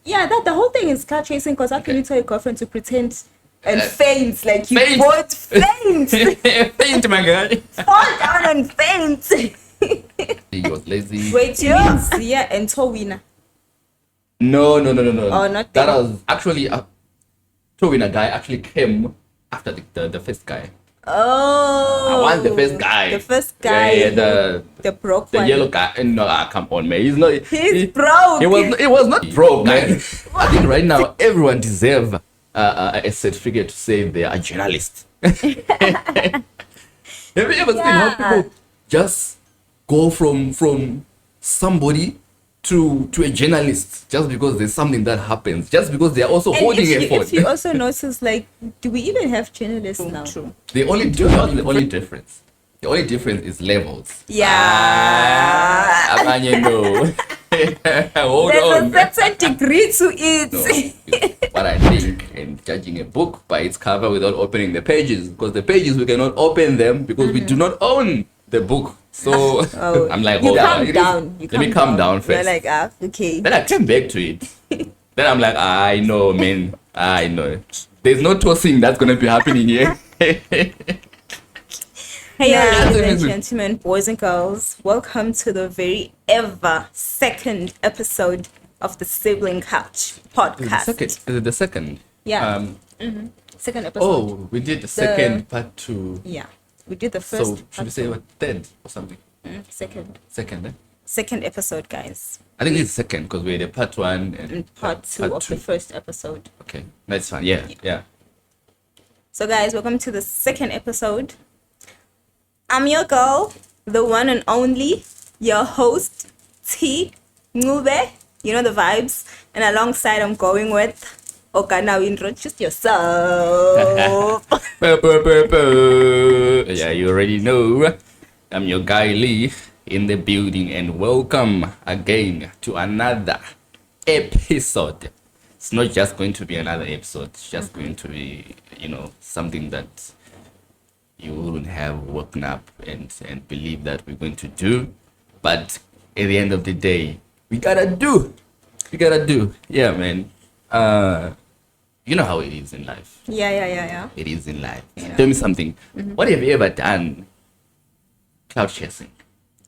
Yeah, that the whole thing is clout chasing, because how can you tell your girlfriend to pretend and faint, like you faint. both faint. Faint, my guy. Fall down and faint. He was lazy. Wait, you mean Zia and Towina? No. Oh, not that them. was actually Towina guy actually came after the first guy. Oh, I want the first guy. The first guy. Yeah, the broke the one. yellow guy. No, come on, man. He's not. He's broke. It was not broke, man. I think right now everyone deserves a certificate to say they are journalists. Have you ever seen how people just go from somebody to a journalist just because there's something that happens, just because they are also holding a phone? If you also notice, like, do we even have journalists now? True. The only difference is levels. Yeah. No. Hold on. There's a certain degree to it. No, what I think in judging a book by its cover without opening the pages, because the pages we cannot open them because we do not own the book. So I'm like, hold on. Let me calm down first. You're like, okay. Then I came back to it. Then I'm like, I know, man. I know. There's no tossing that's gonna be happening here. Hey, ladies and gentlemen, boys and girls, welcome to the very second episode of the Sibling Couch podcast. Is it the second? Yeah. Second episode. Oh, we did the second part 2. Yeah. We did the first. So should we say what, third or something? Second. Second, eh? Second episode, guys. I think it's second because we had part 1 and part 2 of the first episode. Okay, that's fine. Yeah. So, guys, welcome to the second episode. I'm your girl, the one and only, your host, T. Ngube. You know the vibes. And alongside, I'm going with, okay, now introduce yourself. Yeah, you already know. I'm your guy Lee in the building, and welcome again to another episode. It's not just going to be another episode. It's just going to be, something that you wouldn't have woken up and believe that we're going to do, but at the end of the day, we gotta do. Yeah, man. You know how it is in life. Yeah. It is in life. Yeah. Tell me something. What have you ever done? Clout chasing.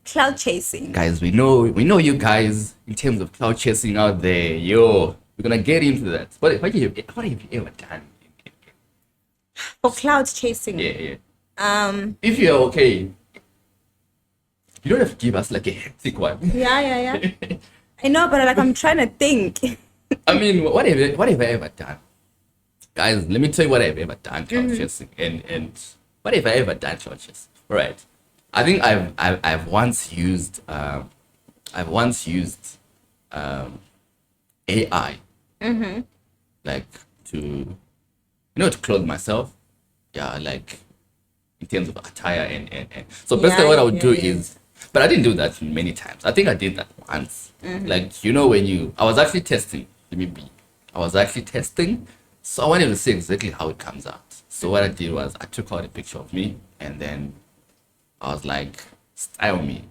Clout chasing, guys. We know you guys in terms of clout chasing out there. We're gonna get into that. What have you ever done? For clout chasing. Yeah. If you're okay, you don't have to give us like a hectic one. Yeah. I know, but like I'm trying to think. I mean, what have I ever done? Guys, let me tell you what I've ever done clout chasing and what have I ever done clout chasing? Right. I think I've once used AI like to clothe myself. Yeah, like in terms of attire and so basically what I would do is, but I didn't do that many times. I think I did that once. Like, when I was actually testing. I was actually testing, so I wanted to see exactly how it comes out. So what I did was I took out a picture of me and then I was like, style me,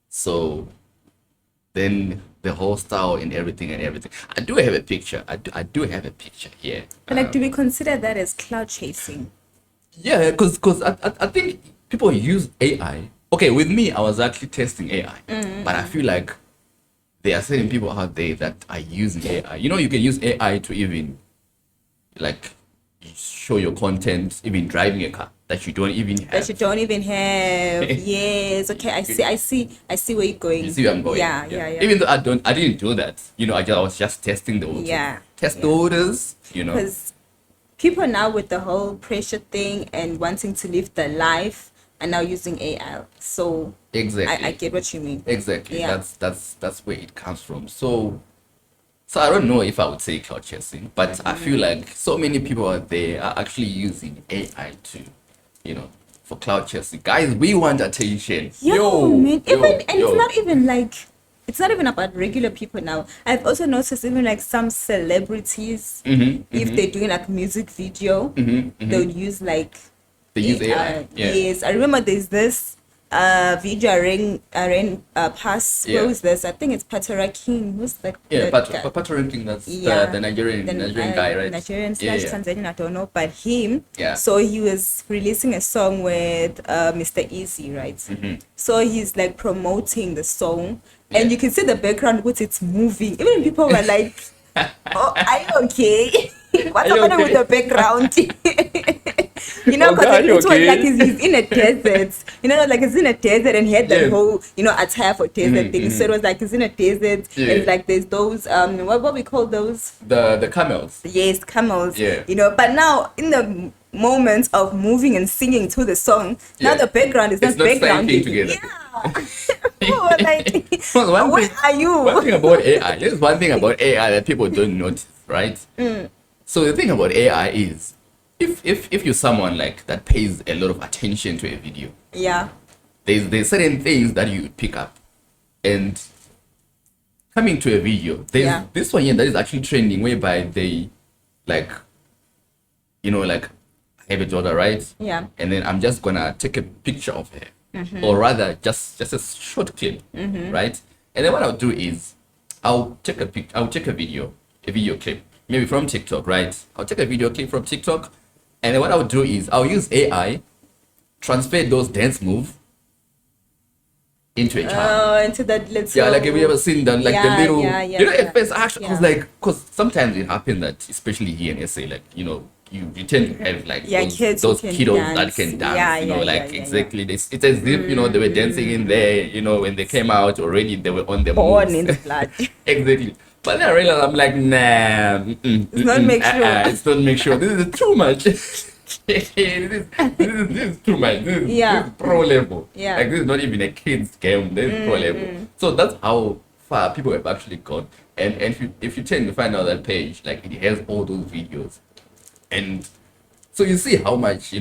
So then the whole style and everything. I do have a picture. I do have a picture here. But like, do we consider that as clout chasing? Yeah, because I think people use AI. Okay, with me, I was actually testing AI. But I feel like there are certain people out there that are using AI. You can use AI to even, like, show your content, even driving a car that you don't even have. Yes. Okay, I see where you're going. You see where I'm going? Yeah. Even though I didn't do that. I was just testing the waters. Yeah. The waters, Because people now with the whole pressure thing and wanting to live their life are now using AI. So exactly. I get what you mean. Exactly. Yeah. That's where it comes from. So I don't know if I would say clout chasing, but I feel like so many people out there are actually using AI to, for clout chasing. Guys, we want attention. Man. It's not even about regular people now. I've also noticed even like some celebrities, if they're doing like music video, they'll use like they use AI. Yes, I remember there's this video pass. Yeah. Who is this? I think it's Patara King. Who's that? Yeah, that guy? Patrick, that's Yeah, the Nigerian the Nigerian guy, right? Nigerian Yeah, slash yeah. Tanzanian, I don't know, but him. Yeah. So he was releasing a song with Mr. Easy, right? So he's like promoting the song, and Yeah. you can see the background, which it's moving. Even people were like, "Oh, are you okay? What's Are you happening with okay?" the background?" You know, Oh, because God, it you was okay? like he's in a desert. You know, like he's in a desert and he had that Yes. whole, attire for desert thing. So it was like he's in a desert Yeah. and like there's those what we call those? The camels. Yes, camels. Yeah. But now in the moments of moving and singing to the song, now Yeah. the background is It's not not background. syncing together. Yeah. People were like, Well, where are you? One thing about AI, there's one thing about AI that people don't notice, right? So the thing about AI is, if you're someone like that pays a lot of attention to a video, Yeah. there's certain things that you pick up, and coming to a video, there's Yeah. this one here that is actually trending, whereby they, like, like, I have a daughter, right? Yeah. And then I'm just gonna take a picture of her, or rather, just a short clip, right? And then what I'll do is, I'll take a video clip, maybe from TikTok, right? I'll take a video clip from TikTok, and then what I'll do is, I'll use AI, transfer those dance moves into a charm. Oh, into that little. Yeah, like, have you ever seen that? Like, Yeah, the little, yeah, yeah, at yeah. first, actually, I was Yeah. like, because sometimes it happens that, especially here in SA, like, you tend to have, like, Yeah, those, kids who those can kiddos that dance. can dance, Yeah, yeah, like, yeah, exactly. It's as if, they were dancing in there, when they came out already, they were on the Born moves. in the blood. Exactly. But then I realized, I'm like, nah. It's not make sure. It's not make sure. This is too much. this is too much. This Yeah. is pro level. Yeah. Like, this is not even a kid's game. This is pro level. So that's how far people have actually gone. And if you tend to find out that page, like, it has all those videos. And so you see how much,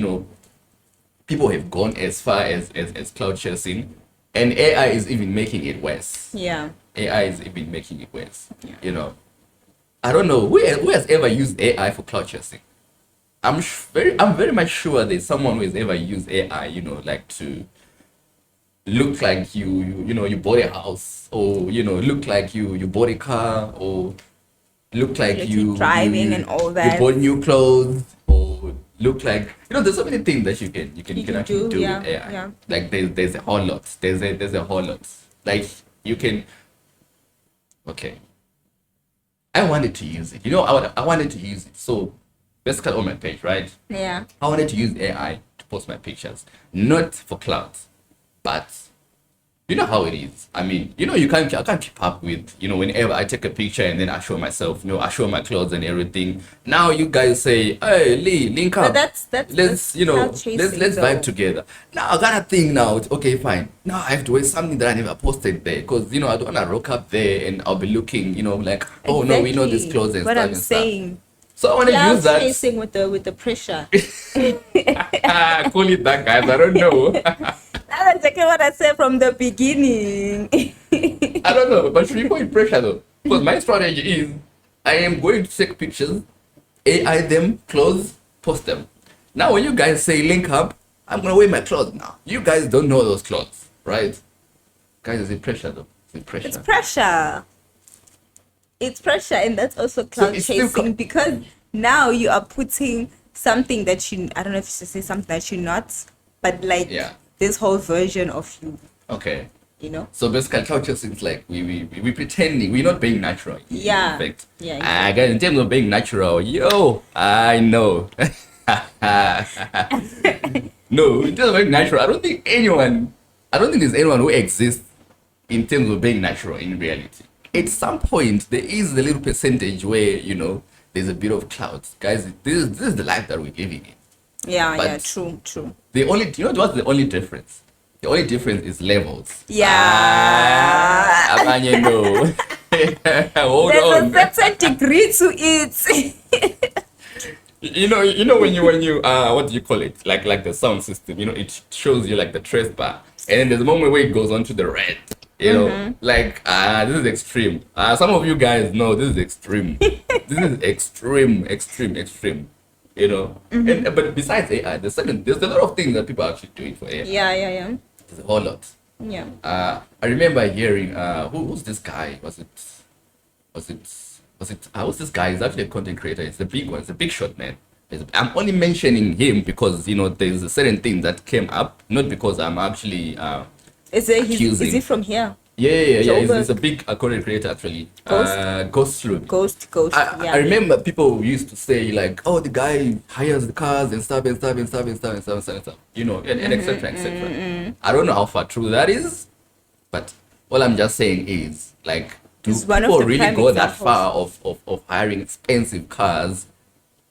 people have gone as far as cloud chasing. And AI is even making it worse. Yeah. AI is even making it worse. I don't know who has ever used AI for cloud chasing. I'm very much sure there's someone who has ever used AI, like, to look like you bought a house, or look like you bought a car, or look like Like you you driving and all you that. bought new clothes, or look like, there's so many things that you can actually do yeah, with AI. yeah. Like, there's a whole lot. There's a whole lot. Like, you can. Okay. I wanted to use it. I wanted to use it. So let's cut on my page, right? Yeah. I wanted to use AI to post my pictures, not for clout, but you know how it is. I mean, I can't keep up with, whenever I take a picture and then I show myself, I show my clothes and everything. Now you guys say, hey, Lee, link up. But that's let's clout-chasing, let's though. vibe together. Now I got a thing now. Okay, fine. Now I have to wear something that I never posted there, because I don't wanna rock up there and I'll be looking, like, oh no, we know these Exactly clothes and what stuff I'm and saying. stuff. So I want to use that. Chasing with the pressure. Call it that, guys. I don't know. That's exactly what I said from the beginning. I don't know, but should we call it pressure though? Because my strategy is, I am going to take pictures, AI them, clothes, post them. Now when you guys say link up, I'm gonna wear my clothes now. You guys don't know those clothes, right? Guys, is it pressure though? Is it pressure? It's pressure. It's pressure, and that's also cloud it's still chasing, because now you are putting something that I don't know if you should say something that you're not, but like Yeah. this whole version of you, Okay. So basically, cloud chasing is like we pretending, we're not being natural. Yeah. In fact. Yeah, Guys, in terms of being natural, I know. No, in terms of being natural, I don't think there's anyone who exists in terms of being natural in reality. At some point, there is a little percentage where, there's a bit of clouds. Guys, this is the life that we're living in. yeah, But true. What's the only difference? The only difference is levels. Yeah. Abanye, no. Hold There's on. a certain degree to it. When you what do you call it? Like the sound system, it shows you like the trace bar, and then there's a moment where it goes on to the red. Like, this is extreme. Some of you guys know this is extreme. This is extreme. And but besides AI, there's a lot of things that people are actually doing for AI. Yeah. There's There's a whole lot. Yeah. I remember hearing who's this guy? Was it who's this guy? He's actually a content creator. It's the big one. It's a big shot, man. I'm only mentioning him because there's a certain thing that came up, not because I'm actually Is he from here? Yeah. He's a big content creator actually. Ghost. Ghost. I remember people used to say like, oh, the guy hires the cars and stuff. And etc. I don't know how far true that is, but all I'm just saying is like, do people really go that far of hiring expensive cars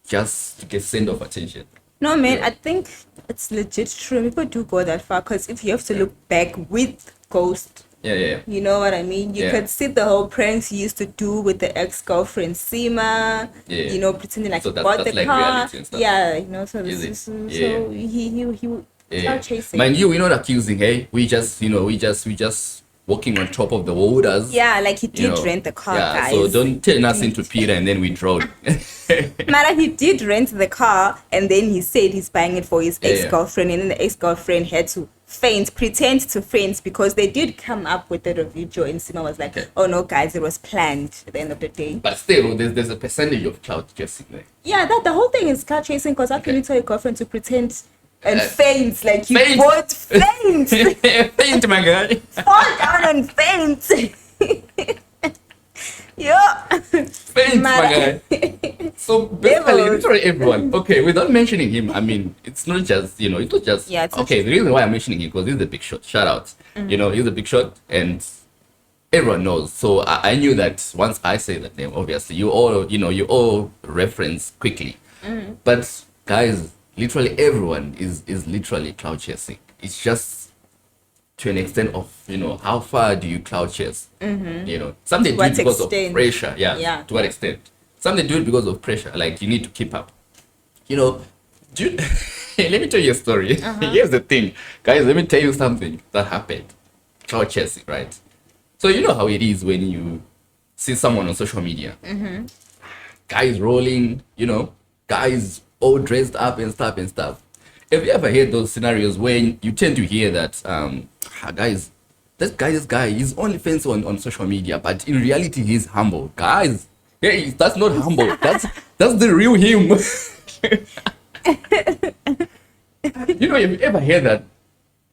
just to get send off attention? No, man, I think it's legit true. People do go that far because if you have to look back with Ghost. Yeah. You know what I mean? You could see the whole pranks he used to do with the ex-girlfriend Sima. Yeah. Pretending like so he bought the like car. Reality and stuff. Yeah, so he Yeah. chasing. Mind you, we're not accusing, hey? We just walking on top of the waters. Yeah, like he did rent the car, guys. So don't turn us into Peter and then we drown. Mara, he did rent the car and then he said he's buying it for his ex-girlfriend, and then the ex-girlfriend had to pretend to faint because they did come up with a video and Sima was like, oh no guys, it was planned at the end of the day. But still, there's a percentage of clout-chasing there. Yeah, the whole thing is clout-chasing because how can you tell your girlfriend to pretend and faint like you both faint? Faint, my guy. Fall down and faint. Yeah. Faint, my guy. So basically, literally everyone. Okay, without mentioning him, I mean, it's not just it's not just. Yeah. It's okay, the reason why I'm mentioning him because he's a big shot. Shout out. He's a big shot, and everyone knows. So I knew that once I say that name, obviously you all reference quickly. But guys, literally everyone is literally clout chasing. It's just to an extent of how far do you clout chase? Some they do it because of pressure. Yeah. To what extent? Some they do it because of pressure. Like you need to keep up. Dude, let me tell you a story. Here's the thing, guys. Let me tell you something that happened. Clout chasing, right? So you know how it is when you see someone on social media. Guys rolling, guys all dressed up and stuff. Have you ever heard those scenarios when you tend to hear that, guys, this guy, he's only famous on social media, but in reality, he's humble. Guys, hey, that's not humble. That's the real him. Have you ever heard that?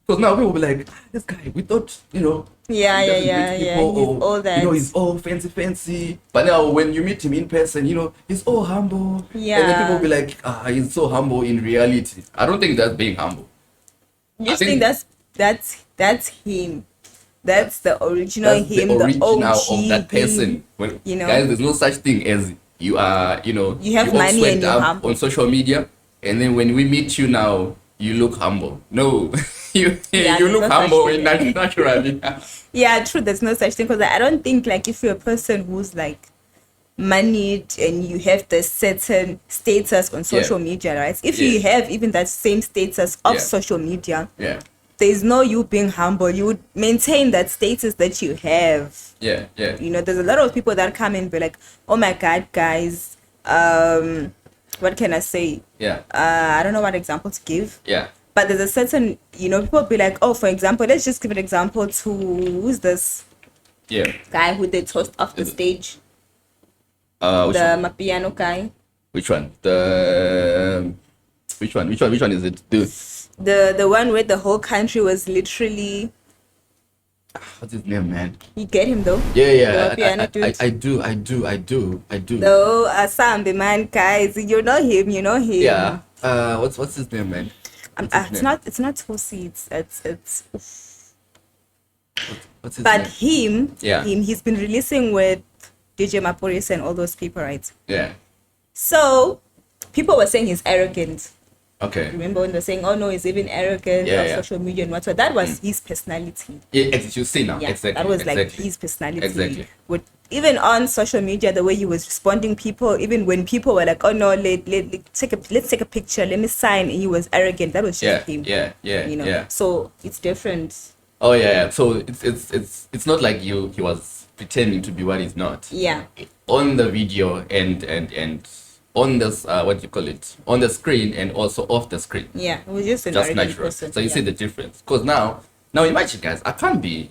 Because now people will be like, this guy, we thought, Yeah. He's all that. He's all fancy. But now when you meet him in person, he's all humble. Yeah. And then people will be like, he's so humble in reality. I don't think that's being humble. You think that's him. That's the original him, the OG of that person. Guys, there's no such thing as you are, you have money and you're humble on social media, and then when we meet you now, you look humble. No. you look humble naturally. Yeah, true. There's no such thing because I don't think like if you're a person who's like moneyed and you have the certain status on social media, right? If you have even that same status of social media, there's no you being humble. You would maintain that status that you have. Yeah. There's a lot of people that come and be like, oh my God, guys, what can I say? Yeah. I don't know what example to give. Yeah. But there's a certain, people be like, oh, for example, let's just give an example to, who's this guy who they tossed off the stage? The Mapiano guy. Which one? Which one is it? The one where the whole country was literally... What's his name, man? You get him though? Yeah. I do. No, Asambi, man, guys. You know him. Yeah. What's his name, man? It's not Tosi. It's what's his but name? he's been releasing with DJ Maporis and all those people, right? Yeah. So people were saying he's arrogant. Okay. Remember when they're saying, oh no, he's even arrogant on social media and what? So that was his personality. Yeah, you see now. Yeah, exactly. That was like his personality. Exactly. With even on social media, the way he was responding people, even when people were like, oh no, let's take a picture, let me sign, and he was arrogant. That was just him. Yeah. So it's different. Oh yeah. So it's not like he was pretending to be what he's not. Yeah. On the video and on this what do you call it, on the screen and also off the screen. Yeah, it was just natural person. So you see the difference, because now Now imagine, guys, I can't be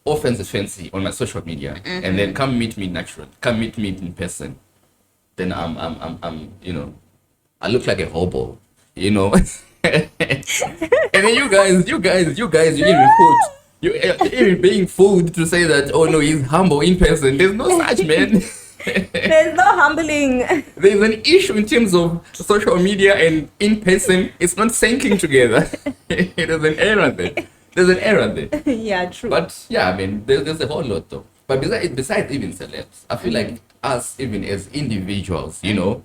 offensive fancy on my social media and then come meet me natural, come meet me in person. Then I'm I look like a hobo, you know. And then you even put you even being fooled to say that, oh no, he's humble in person. There's no such, man. There's no humbling. There's an issue in terms of social media and in person. It's not syncing together. There's an error there. There's an error there. Yeah, true. But yeah, I mean, there's a whole lot though. But besides even celebs, I feel like us, even as individuals, you know,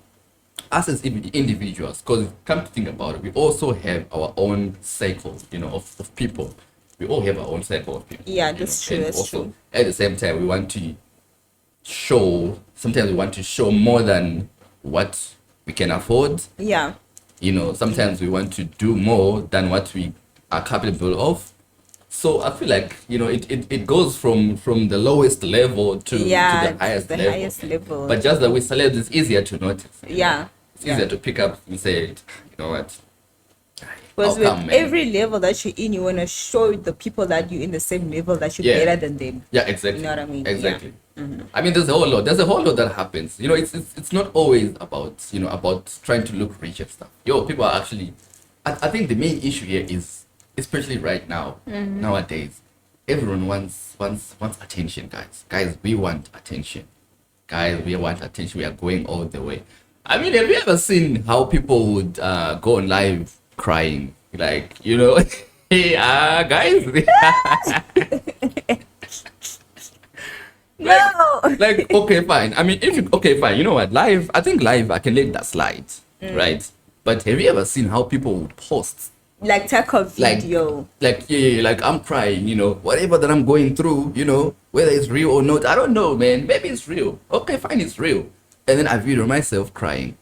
us as individuals, because come to think about it, we also have our own cycle, you know, of people. We all have our own cycle of people. Yeah, that's true. And That's also, true. at the same time, we want to show, sometimes we want to show more than what we can afford. Yeah. You know, sometimes we want to do more than what we are capable of. So I feel like, you know, it goes from the lowest level to the highest the level. highest level. But just that with celebs, it's easier to notice. You know? Yeah. It's easier to pick up and say, you know what? Because How with come, man? every level that you're in, you want to show the people that you're in the same level that you're Yeah. better than them. Yeah, exactly. You know what I mean? Exactly. I mean, there's a whole lot. There's a whole lot that happens. You know, it's not always about, you know, about trying to look rich and stuff. People are actually. I think the main issue here is, especially right now, nowadays, everyone wants attention, guys. Guys, we want attention. Guys, we want attention. We are going all the way. I mean, have you ever seen how people would go on live crying? Like, you know, hey, guys. No. Like, okay, fine. I mean, okay, fine. You know what? Live, I think live, I can let that slide, right? But have you ever seen how people would post? Like take a Like, video. like I'm crying, you know, whatever that I'm going through, you know, whether it's real or not, I don't know, man. Maybe it's real. Okay, fine, it's real. And then I video myself crying.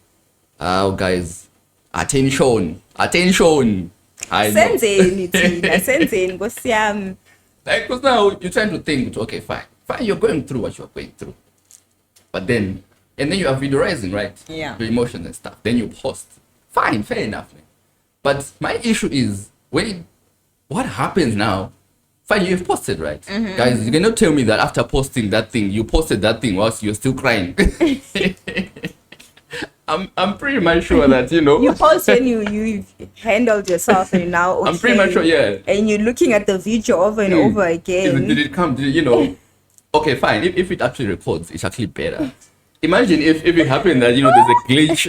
Oh, guys, attention. I know. Senzeni thina, senzeni Nkosi yami. Like, because now you're trying to think, okay, fine, you're going through what you're going through. But then, and then you are videoizing, right? Yeah. Your emotions and stuff. Then you post. Fine, fair enough, man. But my issue is, what happens now? Fine, you've posted, right? Guys, you cannot tell me that after posting that thing, you posted that thing whilst you're still crying. I'm pretty much sure that, you know. You post when you handled yourself and now okay. I'm pretty much sure, yeah. And you're looking at the video over and over again. Did it come, you know? Okay, fine. If it actually records, it's actually better. Imagine if it happened that, you know, there's a glitch.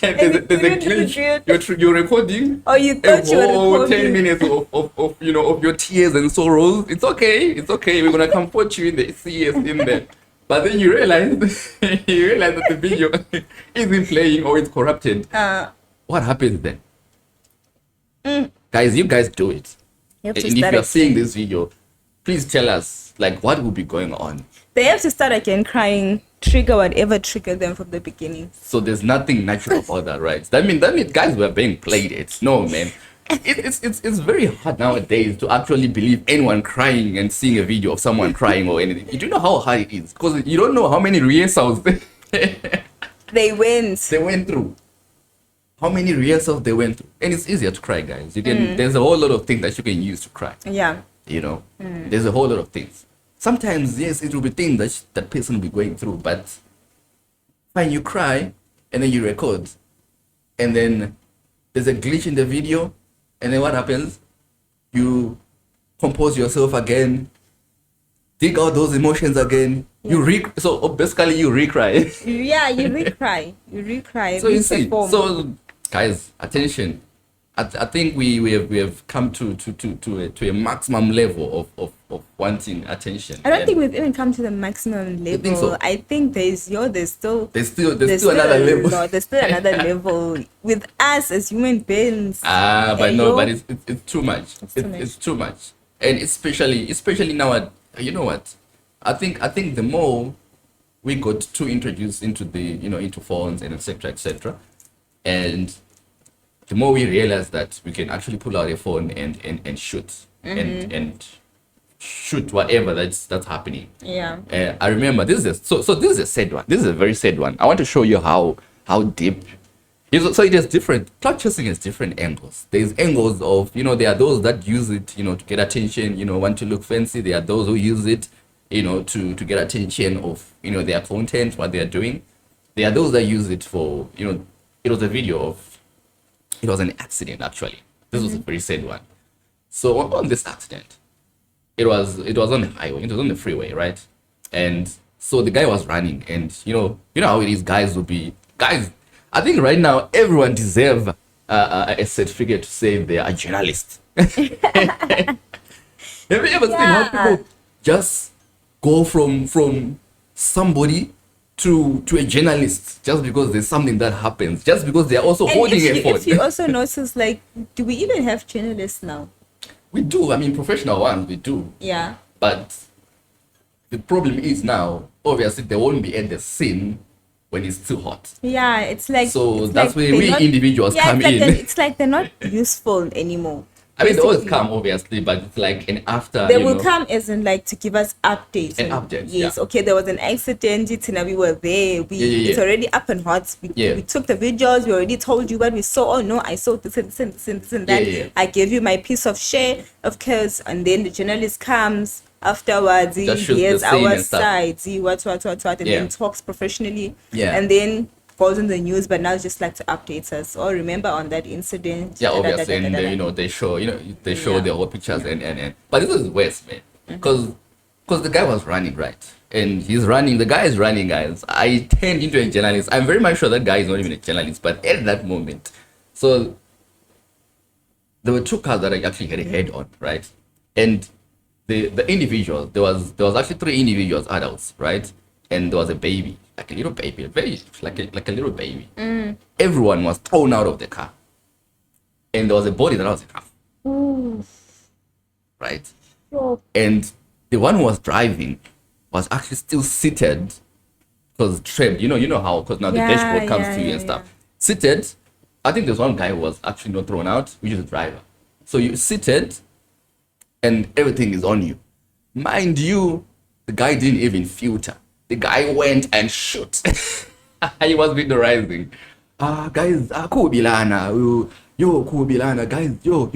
there's a glitch. You're recording. Oh, you thought you were recording 10 minutes of you know, of your tears and sorrows. It's okay. We're gonna comfort you in the CS in there. But then you realize that the video isn't playing or it's corrupted. What happens then? Guys, you guys do it. You have to And if start you're seeing again. this video, please tell us, like, what will be going on. They have to start again crying, trigger whatever triggered them from the beginning. So there's nothing natural about that, right? That means guys were being played. It's no, man. It's very hard nowadays to actually believe anyone crying and seeing a video of someone crying or anything. You do know how hard it is, because you don't know how many rehearsals They went. they went through. How many rehearsals they went through. And it's easier to cry, guys. There's a whole lot of things that you can use to cry. Yeah. You know, there's a whole lot of things. Sometimes, yes, it will be things that that person will be going through, but fine, you cry and then you record, and then there's a glitch in the video, and then what happens? You compose yourself again, dig out those emotions again. Yeah. So basically you recry. Yeah, you recry. So you see, so guys, attention. I think we have come to a maximum level of wanting attention. I don't think we've even come to the maximum level. think so? I think there's still another level. No, there's still another level with us as human beings. But no, but it's too much. It's It's too much, and especially now. You know what? I think the more we got too introduced into into phones and etc., and the more we realize that we can actually pull out a phone and shoot and shoot whatever that's happening. Yeah. I remember this is this is a sad one. This is a very sad one. I want to show you how deep So it has different, clout chasing has different angles. There's angles of, there are those that use it, to get attention, want to look fancy. There are those who use it, to get attention of, their content, what they are doing. There are those that use it for, it was a video of, it was an accident actually. This was a very sad one. So on this accident, it was on the highway, it was on the freeway, right? And so the guy was running, and you know how it is, guys will be guys. I think right now everyone deserve a certificate to say they are a journalist. Have you ever seen how people just go from somebody to a journalist just because there's something that happens, just because they're also holding a phone? If you also notice, like, do we even have journalists now? We do. I mean, professional ones, we do. Yeah. But the problem is now, obviously, they won't be at the scene when it's too hot. Yeah, it's like, so it's that's like where we individuals come in. It's like they're not useful anymore. I mean, they always come, obviously, but it's like an after. They will come as in like to give us updates. An update. Yes. Yeah. Okay, there was an accident. We were there. It's already up and hot. We took the videos. We already told you what we saw. Oh no, I saw this and this and this and this and that. Yeah. I gave you my piece of share, of course. And then the journalist comes afterwards. He hears our side. What, and then talks professionally. Yeah. And then goes in the news, but now it's just like to update us. Or remember on that incident. Yeah, obviously, and they show, they show the whole pictures and. But this is worse, man, because the guy was running, right, and he's running. The guy is running, guys. I turned into a journalist. I'm very much sure that guy is not even a journalist, but at that moment, so there were two cars that I actually had a head on, right, and the individuals, there was actually three individuals, adults, right, and there was a baby. Like a little baby, very like a little baby. Everyone was thrown out of the car, and there was a body that was in half. Right, and the one who was driving was actually still seated, because trapped. You know how, because now the dashboard comes to you and stuff. Seated, I think there's one guy who was actually not thrown out, which is the driver. So you seated, and everything is on you. Mind you, the guy didn't even filter. The guy went and shoot. He was videoizing. Guys, kubilana, yo, kubilana, guys, yo.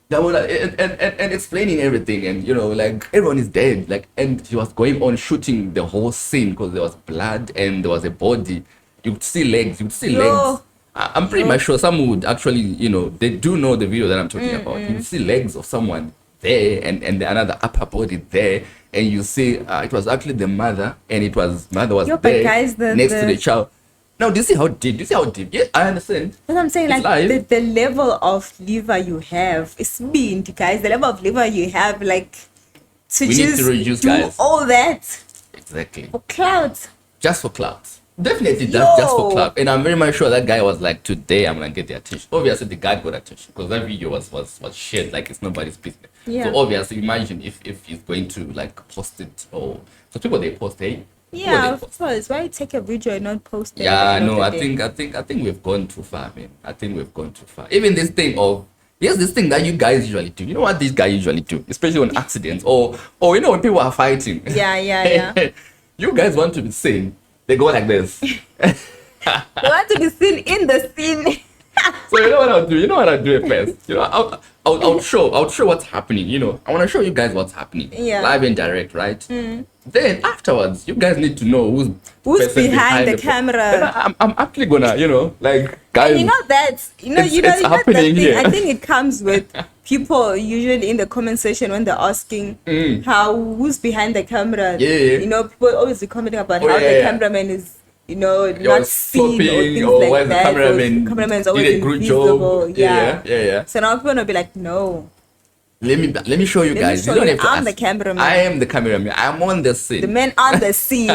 That was, and explaining everything, and like everyone is dead, like, and he was going on shooting the whole scene because there was blood and there was a body. You could see legs. Legs. I'm pretty much sure some would actually, they do know the video that I'm talking about. You see legs of someone there, and another upper body there. And you see, it was actually the mother, and mother was there guys, next to the child. Now, do you see how deep? Yeah, I understand. But I'm saying, like, the level of liver you have is mean, guys. The level of liver you have, like, we need to reduce, do guys. all that. Exactly. For clout. Just for clout. Definitely just for clout. And I'm very much sure that guy was like, today I'm gonna get the attention. Obviously the guy got attention because that video was shared like it's nobody's business. Yeah. So obviously imagine if he's going to like post it, or so people they post, hey. Yeah, of course. Why take a video and not post it? Yeah, no, I think we've gone too far, man. I think we've gone too far. Even this thing of here's this thing that you guys usually do. You know what these guys usually do, especially on accidents or when people are fighting. Yeah. You guys want to be seen. They go like this. They want to be seen in the scene. So you know what I'll do? At first? I'll show what's happening. I want to show you guys what's happening. Yeah. Live and direct, right? Then afterwards, you guys need to know who's behind the camera. I'm actually gonna, like, guys. And it's happening here. I think it comes with people usually in the comment section when they're asking who's behind the camera. Yeah. People always be commenting about how the cameraman is, not seen or things like that. The cameraman's always invisible. Yeah. So now people will be like, no. Let me show you guys. You don't have to I'm the cameraman. I am the cameraman. I'm on the scene. The man on the scene.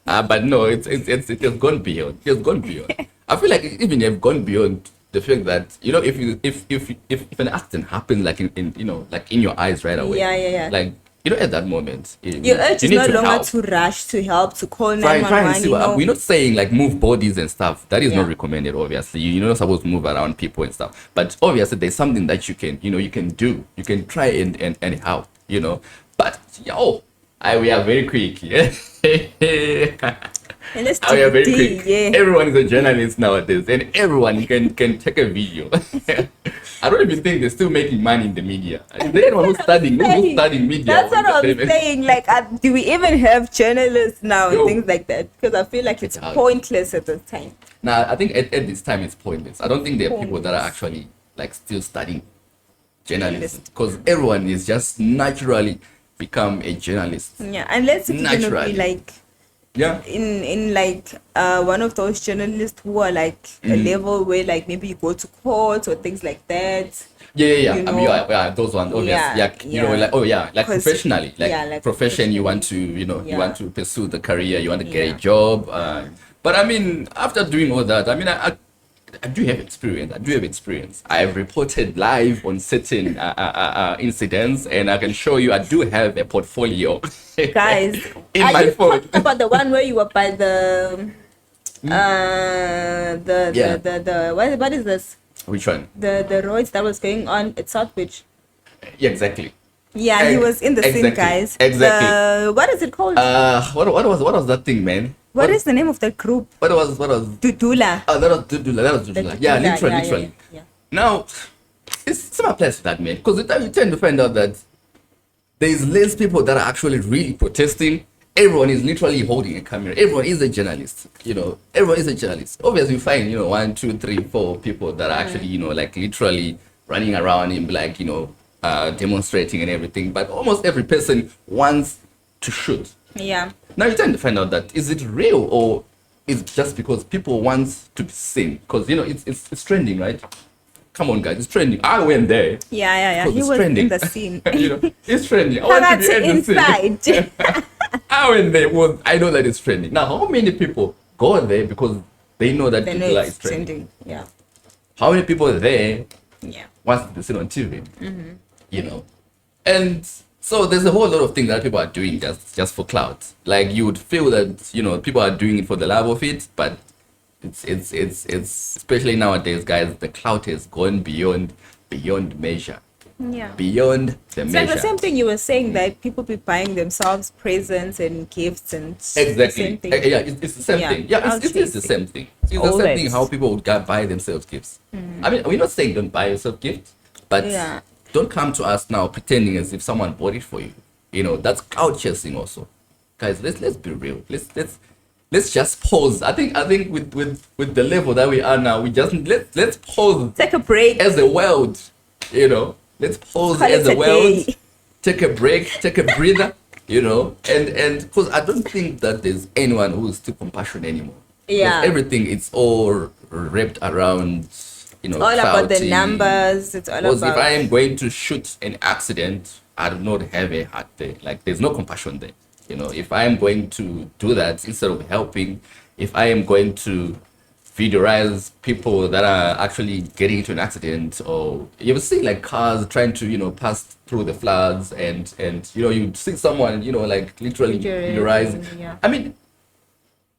But no, it has gone beyond. It has gone beyond. I feel like even you've gone beyond the fact that if an accident happens like in like in your eyes right away. Yeah. Like at that moment, your urge is no longer to rush to help, to call 911. We're not saying like move bodies and stuff. That is not recommended. Obviously, you're not supposed to move around people and stuff. But obviously, there's something that you can do. You can try and help. But we are very quick. And let's Oh, yeah, dig very deep, quick. yeah. Everyone is a journalist nowadays, and everyone can take a video. I don't even think they're still making money in the media. Is there anyone who's studying media? That's what I'm saying. Like, do we even have journalists now and Yo. things like that? Because I feel like it's Get out. pointless at this time. Now, I think at this time it's pointless. I don't think there are people that are actually like still studying journalism, because everyone is just naturally become a journalist. Yeah, unless it's gonna be Naturally. like Yeah. in like one of those journalists who are like a level where like maybe you go to court or things like that. Yeah. You I mean, know, yeah, those ones, obviously. yeah, You know, yeah. like, oh yeah, like 'Cause- professionally, like, yeah, like profession, you want to, you know, you Yeah. want to pursue the career, you want to get Yeah. a job. But I mean, after doing all that, I mean, I do have experience. I have reported live on certain incidents, and I can show you I do have a portfolio. Guys, in are my you phone. talking about the one where you were by the Yeah. the what is this? Which one? The roads that was going on at Southbridge. Yeah, exactly. Yeah, he was in the scene, Exactly. guys. Exactly. What is it called? What was that thing, man? what is the name of that group? What was Dudula. Oh, that was Dudula. Yeah, literally. Yeah. Now, it's similar place to that, man. Because the time you tend to find out that there's less people that are actually really protesting. Everyone is literally holding a camera. Everyone is a journalist. You know, everyone is a journalist. Obviously, you find, you know, 1, 2, 3, 4 people that are actually, you know, like literally running around and like, you know, demonstrating and everything. But almost every person wants to shoot. Yeah. Now you tend to find out that is it real or is it just because people want to be seen? Because, you know, it's trending, right? Come on, guys, it's trending. I went there. Yeah. Because He it's was trending. in the scene. You know, it's trending. I want to be in the scene. inside. I went there. Well, I know that it's trending. Now, how many people go there because they know that They know Dudula it's is trending? Yeah. How many people there Yeah. wants to be seen on TV? You know, and so there's a whole lot of things that people are doing just for clout. Like you would feel that, you know, people are doing it for the love of it, but it's especially nowadays, guys, the clout has gone beyond measure, Yeah. beyond the It's like measure. the same thing you were saying, that people be buying themselves presents and gifts and the Exactly. same thing. Yeah, it's the same Yeah, thing. Yeah, it's the clout-chasing. same thing. It's the All same that. thing how people would buy themselves gifts. I mean, we're not saying don't buy yourself gifts, but Yeah. don't come to us now pretending as if someone bought it for you. You know, that's clout chasing also. Guys, let's be real. Let's just pause. I think with the level that we are now, we just let's pause Take a break. as a world. You know, let's pause Call as it a a world. day. Take a break, take a breather. You know, and because I don't think that there's anyone who is still compassionate anymore. Because Yeah. everything it's all wrapped around, you know, All about the clouting. numbers. It's all Because if about. I am going to shoot an accident, I do not have a heart there. Like there's no compassion there. You know, if I am going to do that instead of helping, if I am going to videoize people that are actually getting into an accident, or you ever see like cars trying to, you know, pass through the floods and you know, you see someone, you know, like literally videoize. Yeah. I mean,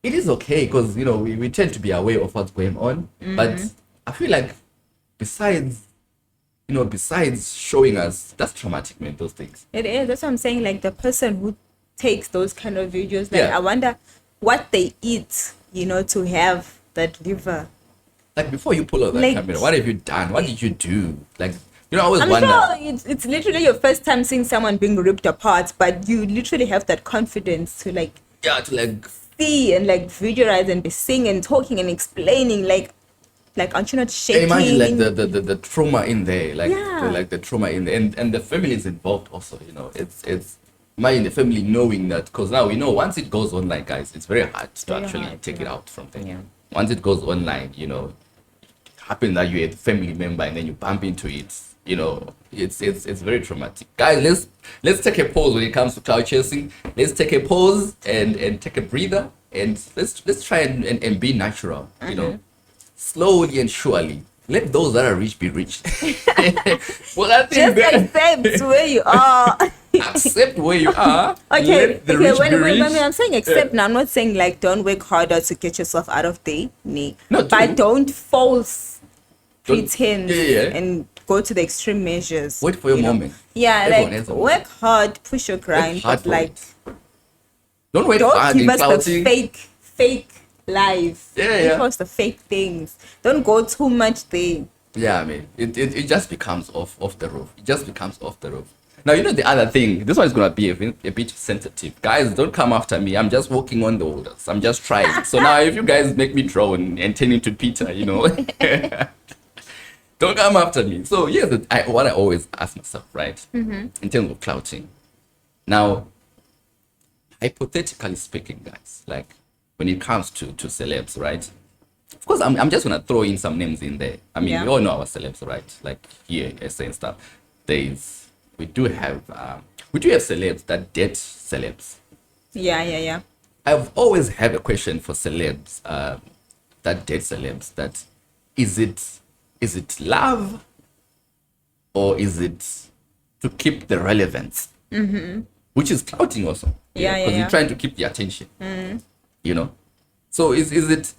it is okay because, you know, we tend to be aware of what's going on, but I feel like besides showing us, that's traumatic, man, those things. It is. That's what I'm saying. Like the person who takes those kind of videos, like Yeah. I wonder what they eat, you know, to have that liver. Like before you pull out that Like- camera, what have you done? What did you do? Like, you know, I always I'm wonder. sure it's literally your first time seeing someone being ripped apart, but you literally have that confidence to like Yeah, to like, see and like visualize and be singing and talking and explaining like aren't you not and shaking? imagine like the trauma in there, like Yeah. the trauma in there, and the family is involved also. You know, it's imagine the family knowing that, because now we know once it goes online, guys, it's very hard to very actually hard, take it yeah. out from there. Yeah. Once it goes online, you know, it happens that you're a family member and then you bump into it. You know, it's very traumatic. Guys, let's take a pause when it comes to cloud chasing. Let's take a pause and take a breather, and let's try and be natural. You know, slowly and surely. Let those that are rich be rich. Well, I think Just that accept where you are. accept where you are. Okay, Let the okay. rich When be rich. I'm saying accept now, I'm not saying like don't work harder to get yourself out of there, nee. No, but true. don't false Don't- pretend yeah. and go to the extreme measures. Wait for your you know. moment. Yeah, Everyone like has a work hard, push your grind, hard but for like it. Don't wait don't hard give in us the clouting. fake life. Yeah, Don't yeah. post the fake things. Don't go too much there. Yeah, I mean, it just becomes off the roof. It just becomes off the roof. Now, you know the other thing, this one is going to be a bit sensitive. Guys, don't come after me. I'm just walking on the waters. I'm just trying. So now if you guys make me drown and turn into Peter, you know, don't come after me. So here's what I always ask myself, right? In terms of clouting. Now, hypothetically speaking, guys, like when it comes to celebs, right? Of course, I'm just gonna throw in some names in there. I mean, Yeah. we all know our celebs, right? Like here, SA and stuff. We do have celebs that date celebs. Yeah. I've always had a question for celebs that date celebs. That is it love, or is it to keep the relevance? Which is clouting also. Yeah, Because yeah. you're trying to keep the attention. You know. So is it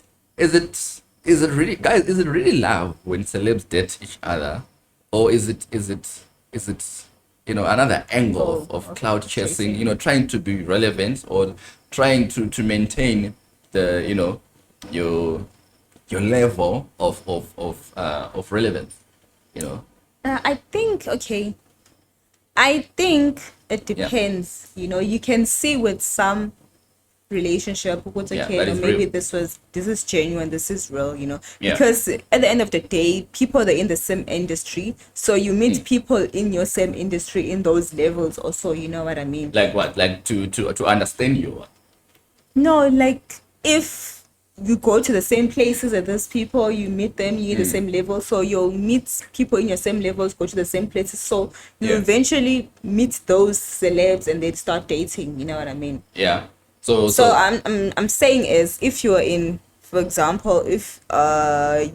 really, guys? Is it really love when celebs date each other, or is it you know, another angle of clout chasing? You know, trying to be relevant, or trying to maintain the, you know, your level of relevance. You know. I think it depends. You know, you can see with some relationship what's Yeah, okay, that or is maybe real. this is genuine, this is real, you know. Yeah. Because at the end of the day, people are in the same industry, so you meet people in your same industry in those levels also, you know what I mean? Like what? Like to understand you. No, like if you go to the same places as those people, you meet them, you're in the same level, so you'll meet people in your same levels, go to the same places, so you Yeah. eventually meet those celebs and they start dating, you know what I mean? Yeah. So So I'm saying is, if you're in, for example, if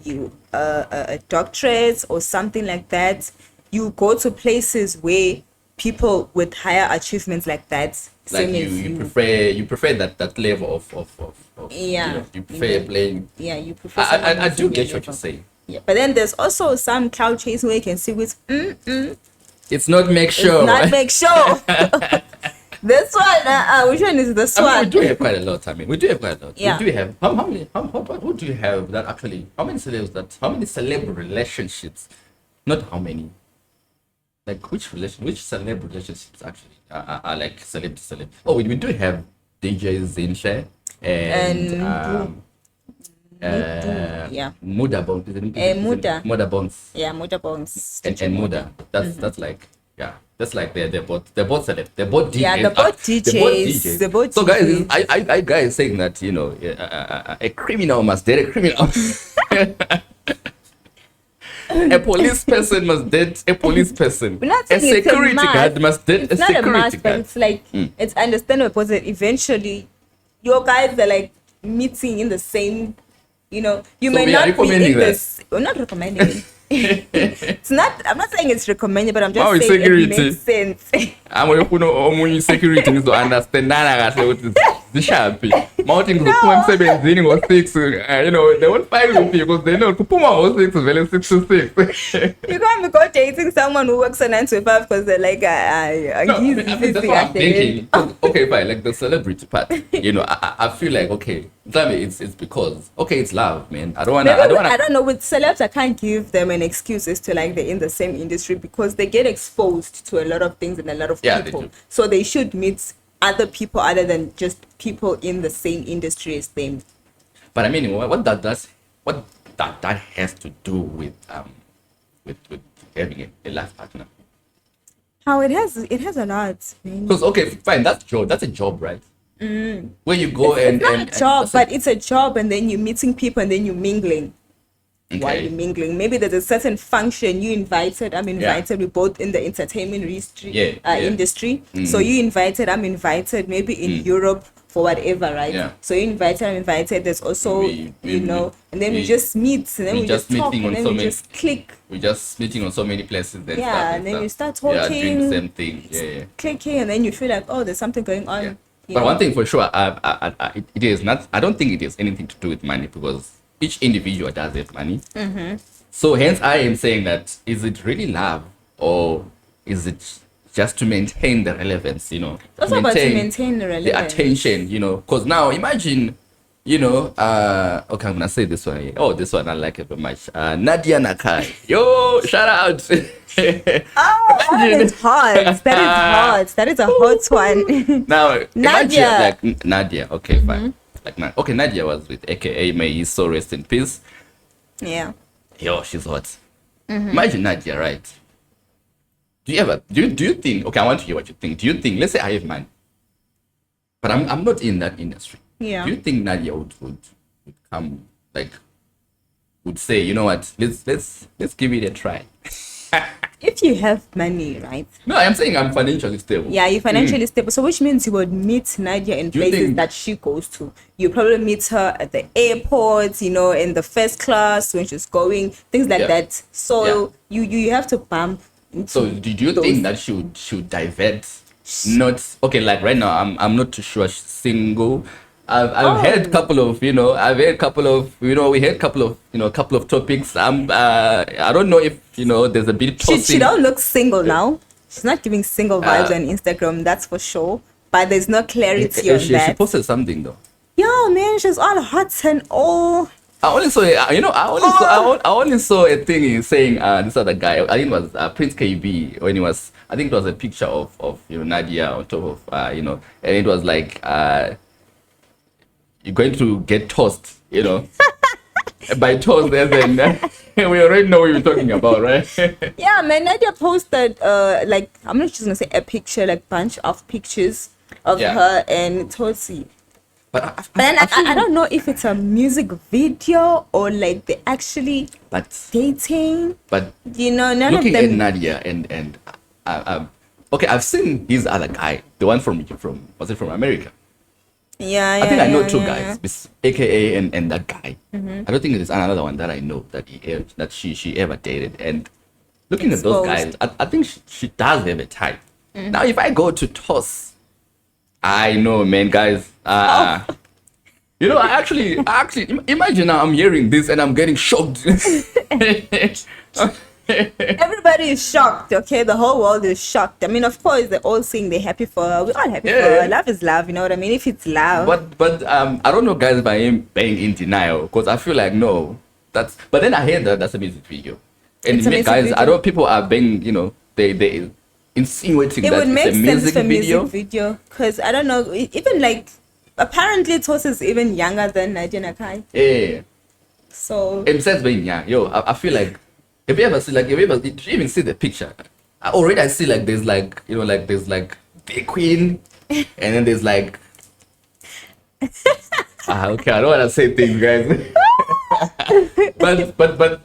you a doctorate or something like that, you go to places where people with higher achievements like that, like same as you prefer that level of Yeah, you know, you you prefer know. playing. Yeah, you prefer someone I who's do in get your what you're level. saying. Yeah, but then there's also some cloud chasing where you can see with It's not make it's sure, not right? make sure. This one, which one is this I mean, we one? do have quite a lot. I mean, we do have quite a lot. Yeah. We do have how many? Who do you have that actually? How many celebs that? How many celeb relationships? Not how many. Like which celeb relationships actually are like celeb to celeb? Oh, we do have DJ Zinshe and And yeah. Muda Bones. Is it Muda. Muda Bones Yeah, Motor Bones. and Muda. That's like, yeah. That's like they're both celeb. They're both DJs. Yeah, they're both DJs. They're both So guys, DJs. I guys saying that, you know, a criminal must date a criminal. A police person must date a police person. We're not A saying it's a security must. guard must date a It's not a security must, but guard. it's like it's understandable because eventually your guys are like meeting in the same, you know, you So may we are not be recommending in that. this. We're not recommending. It's not. I'm not saying it's recommended, but I'm just Wow, it's saying security. it makes sense. Amafuna omunye security ngizo-understandana kahle ukuthi zishaphi. Mawuthi ngizophuma emsebenzini ngo-6, you know, they won't fight with you because they know kuphuma ngo-6 vele 6 to 6. You can't go dating someone who works a 9 to 5 because they're like, No, I mean, that's what I'm thinking. Okay, fine, like the celebrity part, you know, I feel like, okay, tell me, it's because, okay, it's love, man. I don't Maybe, wanna. I don't know, with celebs I can't give them an excuse as to like they're in the same industry because they get exposed to a lot of things and a lot of Yeah, they people, do. so they should meet other people other than just people in the same industry as them. But I mean, what that has to do with having a life partner. How it has a lot, man. Because, okay, fine, that's a job, right? Where you go It's not a and job, but it's a job, and then you're meeting people and then you're mingling. While okay. you're mingling, maybe there's a certain function you invited. I'm invited. We're both in the entertainment industry. So you invited. I'm invited. Maybe in Europe for whatever, right? Yeah. So you invited. I'm invited. There's also you know, and then we just meet, and then we just talk, meeting and on then so we many, just click. we're just meeting on so many places. Then Yeah, stuff and then stuff. you start Yeah, doing the talking, same thing. Yeah. clicking, and then you feel like, oh, there's something going on. Yeah. you But know? one thing for sure, it is not. I don't think it has anything to do with money because each individual does have money. So hence, I am saying that is it really love or is it just to maintain the relevance? You know, It's also about to maintain the relevance. the attention. You know, because now imagine you know, okay, I'm gonna say this one. Oh, this one I like it very much. Nadia Nakai. Yo, shout out. Oh, that Imagine. is hot. That is hot. That is a hot one. Now, imagine Nadia. like Nadia. Okay, fine. Like, okay, Nadia was with AKA. May he so rest in peace. Yeah. Yo, she's hot. Imagine Nadia, right? Do you think? Okay, I want to hear what you think. Do you think? Let's say I have money, but I'm not in that industry. Yeah. Do you think Nadia would come, like, would say, you know what? Let's give it a try. If you have money, right? No, I'm saying I'm financially stable. Yeah, you're financially stable. So which means you would meet Nadia in Do you places think- that she goes to. You probably meet her at the airport, you know, in the first class when she's going, things like Yeah. that. So you have to bump into So did you those- think that she should divert? Not okay. Like right now, I'm not too sure she's single. I've had a couple of we had a couple of topics. I don't know if there's a bit She tossing. don't look single now. She's not giving single vibes on Instagram, that's for sure. But there's no clarity on She that. posted something though. Yeah, man, she's all hot and all. I only saw I only saw a thing saying this other guy. I think it was Prince KB when I think it was a picture of Nadia on top of and it was like you're going to get tossed, by tossed as in we already know what you're talking about, right? Yeah, man, Nadia posted like I'm not just gonna say a picture, like bunch of pictures of Yeah. her and Tosi. But But then I don't know if it's a music video or like they actually but dating. but None looking of at them. Nadia and okay, I've seen his other guy, the one from was it from America? Yeah, I think I know two yeah, guys, this AKA and that guy. I don't think there's another one that I know that she ever dated. And looking at those Exposed. guys, I think she does have a type. Now, if I go to toss, I know, man, guys. I actually imagine now I'm hearing this and I'm getting shocked. Everybody is shocked, okay? The whole world is shocked. I mean, of course, they're all saying they're happy for her. We're all happy for Yeah. her. Love is love, you know what I mean? If it's love. But I don't know, guys, if I am being in denial because I feel like no, that's. But then I hear that that's a music video, and It's a music guys, video. I know people are being, they insinuating It that would make it's a sense music for video. music video. Because, I don't know, even like, apparently Tos is even younger than Nadia Nakai. Yeah, So, and besides being young, I feel like did you even see the picture? I see like there's like there's like the queen, and then there's like. Okay, I don't want to say things, guys. but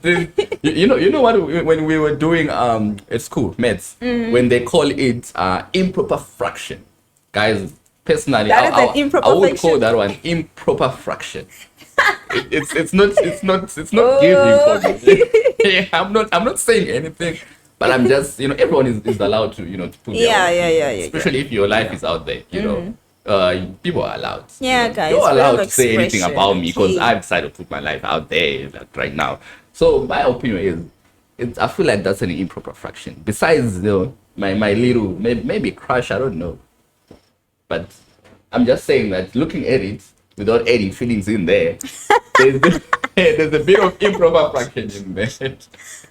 you know what, when we were doing at school maths, when they call it improper fraction, guys, personally That is an improper I would fraction? call that one improper fraction. It's not giving for me. Yeah, I'm not saying anything, but I'm just everyone is allowed to to put their yeah, own yeah, opinion, yeah, yeah. especially if your life is out there, people are allowed. Yeah, guys, You're allowed freedom to say anything expression, about me because okay. I've decided to put my life out there like, right now. So my opinion is, I feel like that's an improper fraction. Besides, my little maybe crush, I don't know, but I'm just saying that looking at it without adding feelings in there, there's a bit of improper fraction in there.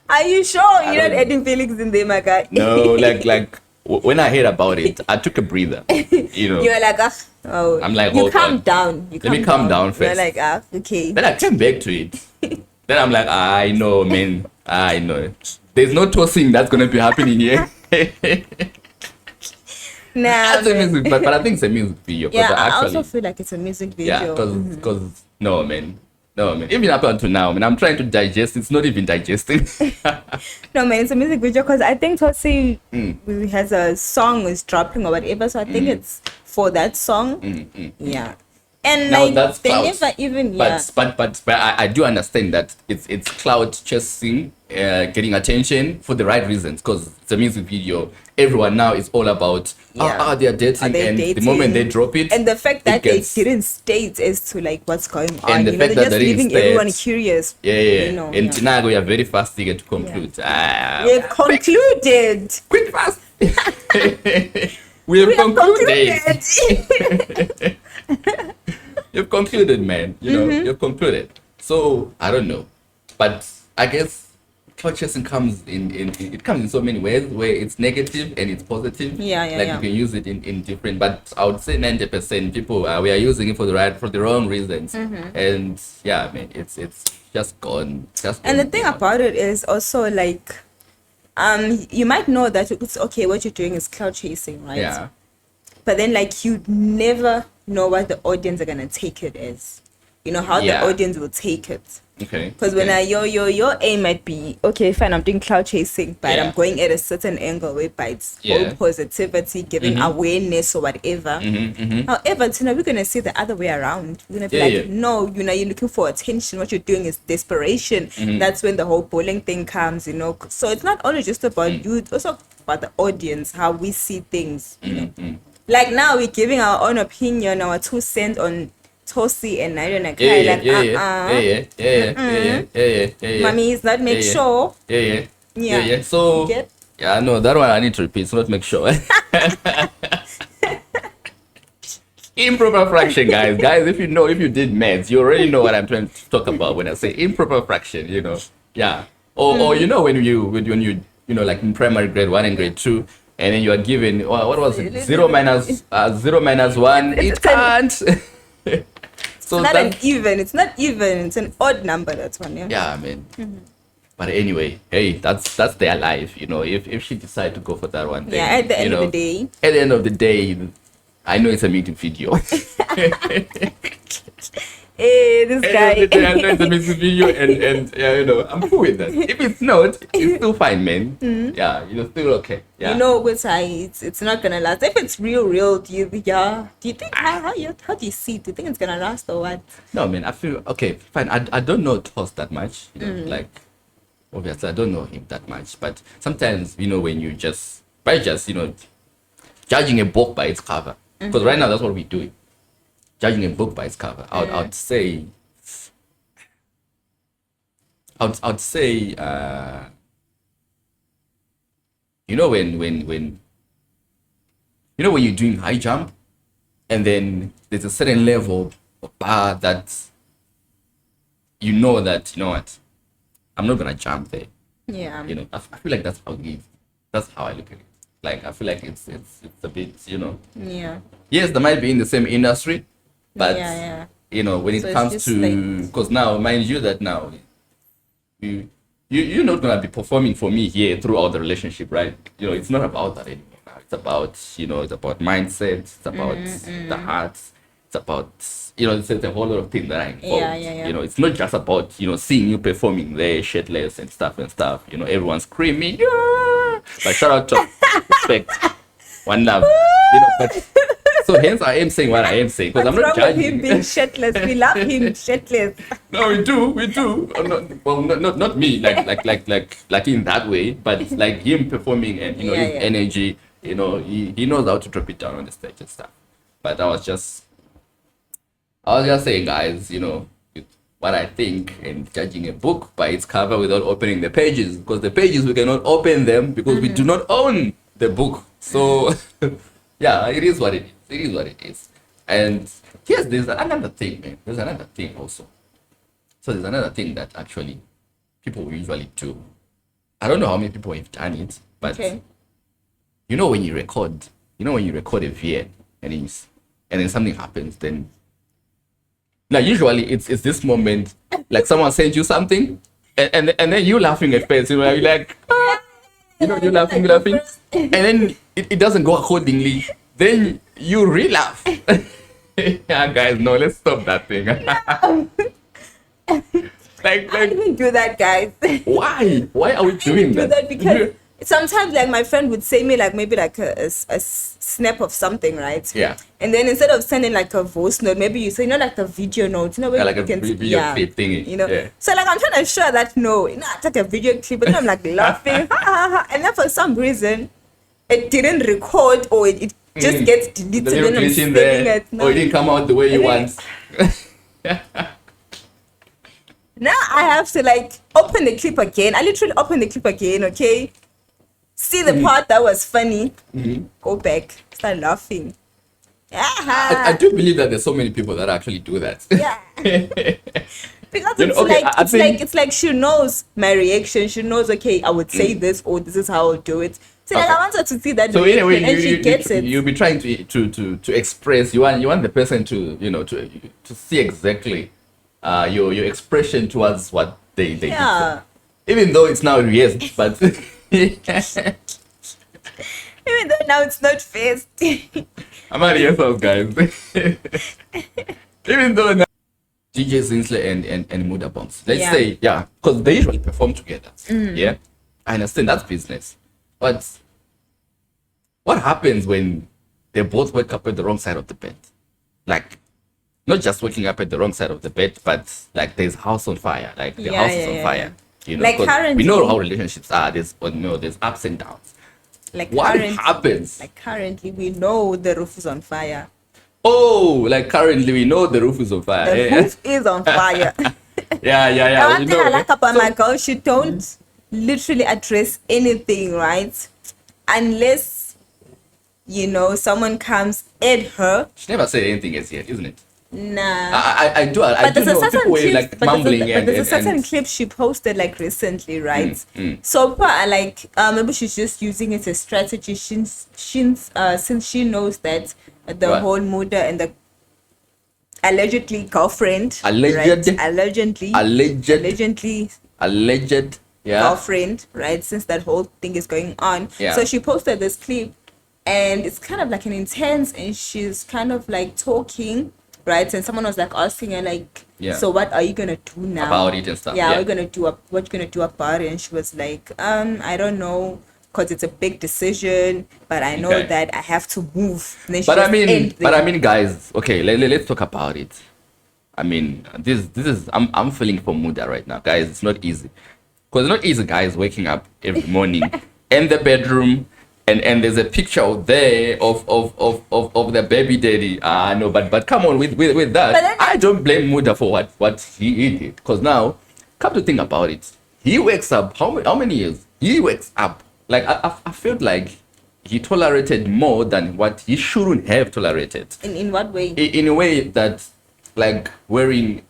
Are you sure you're not don't- adding feelings in there, my guy? No, like when I heard about it, I took a breather. You're like, I'm like, you hold calm on. down. You Let me calm down You're first. like, okay. Then I came back to it. Then I'm like, I know, man. I know. There's no tossing that's gonna be happening here. Nah, That's a man. music, but I think it's a music video. 'Cause Yeah, I actually, also feel like it's a music yeah, video. because no, man. Even up until now, man, I'm trying to digest. It's not even digesting. No, man, it's a music video because I think Tosi Mm. has a song is dropping or whatever, so I think it's for that song. Yeah, and Now like that's they clout. never even But I do understand that it's clout-chasing, getting attention for the right reasons because it's a music video. Everyone now is all about they're dating, Are they and the dating? moment they drop it, and the fact it that gets- they didn't state as to like what's going on, And the fact they're that just they didn't leaving state- everyone curious. yeah. And yeah. Tinago, we are very fast eager to conclude. We've concluded. Quick, fast. We have concluded. you've concluded, man. You know, you've concluded. So I don't know, but I guess clout-chasing comes it comes in so many ways where it's negative and it's positive. Yeah, Like you can use it in different, but I would say 90% people we are using it for the wrong reasons. And yeah, I mean it's just gone. And the thing about it is also like, you might know that it's okay what you're doing is clout chasing, right? Yeah. But then like you never know what the audience are gonna take it as. You know how the audience will take it. Okay. Because when your aim might be, okay, fine, I'm doing clout chasing, but I'm going at a certain angle whereby it's all positivity, giving awareness or whatever. However, we're gonna see the other way around. We're gonna be no, you're looking for attention. What you're doing is desperation. That's when the whole bullying thing comes, So it's not only just about you, it's also about the audience, how we see things. Like now we're giving our own opinion, our 2 cents on Tosi and I don't know. Mommy is not make sure. Yeah. So no, that one I need to repeat. So not make sure. Improper fraction, guys. If you did maths, you already know what I'm trying to talk about when I say improper fraction. Yeah. Or when you like in primary grade 1 and grade 2. And then you are given what was it? 0 minus 1. It can't. So it's not an even. It's not even. It's an odd number. That's one. Yeah, I mean. But anyway, hey, that's their life. If she decide to go for that one, then, at the end of the day. At the end of the day, I know it's a meeting video. Hey, this guy. I know it's a music video, and I'm cool with that. If it's not, it's still fine, man. Yeah, still okay. Yeah. With it's not gonna last. If it's real, do you think how do you see it? Do you think it's gonna last or what? No, man. I feel okay, fine. I don't know Toss that much. Like obviously I don't know him that much, but sometimes when you just judging a book by its cover, because right now that's what we're doing. Judging a book by its cover, I'd say when you're doing high jump, and then there's a certain level of bar that you know what, I'm not gonna jump there. Yeah. I feel like that's how it is. That's how I look at it. Like I feel like it's a bit Yeah. Yes, they might be in the same industry. But when it comes to, because now, mind you, that now you're not gonna be performing for me here throughout the relationship, right? It's not about that anymore. It's about it's about mindset. It's about the heart. It's about it's a whole lot of things that are involved. It's not just about seeing you performing there shirtless and stuff. Everyone's screaming, yeah! But shout out to respect, one love. But so hence I am saying what I am saying, because I'm not judging him being shirtless. We love him shirtless. No, we do. Not me, like in that way, but like him performing and his energy. He knows how to drop it down on the stage and stuff. But I was just saying, guys, what I think, and judging a book by its cover without opening the pages, because the pages we cannot open them because we do not own the book. So yeah, it is what it is. It is what it is. And yes, there's another thing, man. There's another thing also. So there's another thing that actually people usually do. I don't know how many people have done it, but when you record, a VN and then something happens, then now usually it's this moment, like someone sends you something, and then you laughing at first, you're like, you're laughing, and then it doesn't go accordingly. Then you re-laugh. Yeah, guys, no, let's stop that thing. I didn't do that, guys. Why? Why are we doing that? I didn't do that because sometimes, like, my friend would say me, like, maybe like a snap of something, right? Yeah. And then instead of sending like a voice note, maybe you say, like a video note, where like you a can video clip thingy. Yeah. So like I'm trying to show that I took a video clip, but then I'm like laughing, and then for some reason, it didn't record, or it just gets deleted. The little glitch in there, or it didn't come out the way you want. Now I have to like open the clip again. I literally open the clip again, okay? See the part that was funny, go back, start laughing. I do believe that there's so many people that actually do that. Yeah. Because You know, it's okay, like I think it's like she knows my reaction. She knows, okay, I would say this, or this is how I'll do it. So like okay. I want her to see that So in a way, reaction, and she gets it. you'll be trying to express. You want the person to to see exactly your expression towards what they did. Yeah. Even though it's now yes, but Even though now it's not faced. I'm at yourself, guys. Even though now DJ Zinsler and Muda Bombs, let's Yeah. say, yeah, because they usually perform together. Yeah, I understand that's business, but what happens when they both wake up at the wrong side of the bed? Like, not just waking up at the wrong side of the bed, but like there's house on fire, like the Yeah, house is yeah, on yeah, fire. You know, Like 'cause currently- we know how relationships are. There's ups and downs. Like What currently, happens? like currently, we know the roof is on fire. Oh, like currently we know the roof is on fire. The Yeah, roof is on fire. yeah. The one We thing know. I like about So- my girl, she don't literally address anything, right? Unless, you know, someone comes at her. She never said anything as yet, isn't it? Nah. I do But do there's a know certain people were clip, like but mumbling there's a certain and clip she posted like recently, right? So people are like, maybe she's just using it as strategy since she knows that the Right. whole Muda and the allegedly girlfriend, Alleged. right? Allegedly, alleged alleged yeah. girlfriend, right? Since that whole thing is going on. Yeah. So she posted this clip and it's kind of like an intense, and she's kind of like talking, right? And someone was like asking her like, Yeah. so what are you gonna do now About it and stuff, Yeah, yeah. what you gonna do about it? And she was like, I don't know, because it's a big decision, but I know Okay. that I have to move. And then she But just ended I it. mean, guys. Okay, let's talk about it. I mean, this is I'm feeling for Muda right now, guys. It's not easy, because it's not easy, guys. Waking up every morning in the bedroom, and there's a picture out there of the baby daddy. No, but come on with that. But then- I don't blame Muda for what he did, because now, come to think about it, he wakes up how many years? He wakes up like I felt like he tolerated more than what he shouldn't have tolerated. In what way? In a way that like wearing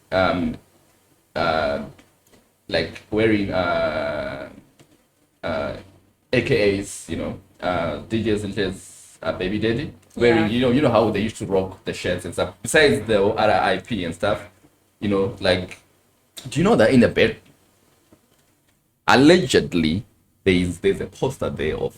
AKAs, you know, DJs and his baby daddy, wearing Yeah. you know how they used to rock the shirts and stuff, besides the other IP and stuff, you know, like, do you know that in the bed allegedly there's a poster there of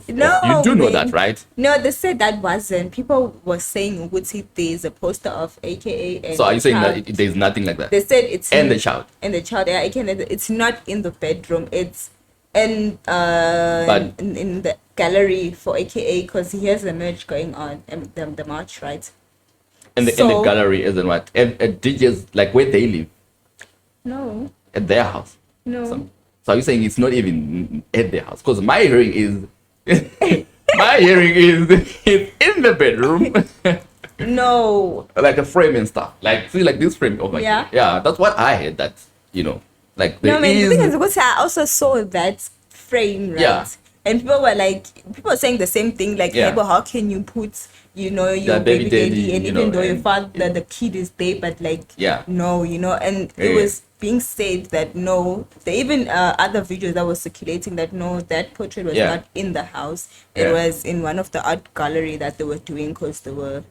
No, you do know man. that, right? No, they said that wasn't. People were saying Uguti there's a poster of AKA and So are you saying child. that there's nothing like that? They said it's And the child. And the child, yeah, AKA, it's not in the bedroom. It's in But- in the gallery for AKA, because he has a merge going on and the march, right? in the So- gallery isn't what at DJs, like where they live, No, at their house. no. So are you saying it's not even at their house? Because my hearing is it's in the bedroom. No. Like a frame and stuff. Like see like this frame over Yeah. here. Yeah, that's what I had, that, you know. Like there No, man, the is thing is, because I also saw that frame, right? Yeah. And people were saying the same thing, like, Yeah. hey, but how can you put, you know, your The baby baby daddy, daddy, and you even know, though your and- father, the kid is there, but like, Yeah. no, you know, and it Yeah. was being said that no, there even other videos that was circulating that no, that portrait was Yeah. not in the house. It Yeah. was in one of the art gallery that they were doing, because they were.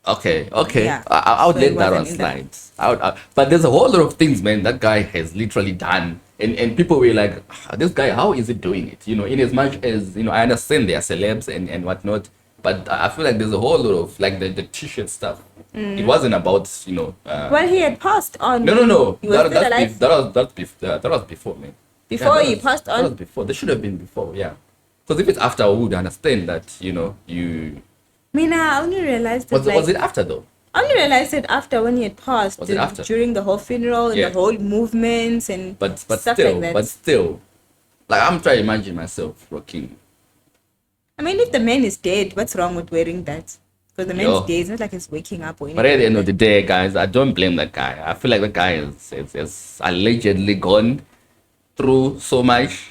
Okay. Yeah. I would So let it that one wasn't in slide. But there's a whole lot of things, man, that guy has literally done. And people were like, this guy, how is he doing it? You know, in as much as, you know, I understand they are celebs and whatnot, but I feel like there's a whole lot of, like, the t-shirt stuff. It wasn't about, you know... Well, he had passed on. no. He was still alive. That was before, man. Before that he was- passed That on? was before. There should have been before, yeah. Because if it's after, I would understand that, you know, you... Mina, I only realized that, Was it after, though? I only realized it after when he had passed. Was it after? During the whole funeral and Yeah. the whole movements and But stuff still, like that. but still, like, I'm trying to imagine myself rocking. I mean, if the man is dead, what's wrong with wearing that? Because the man's Yo. dead. It's not like he's waking up or anything. But at the end of the day, guys, I don't blame that guy. I feel like the guy is allegedly gone through so much.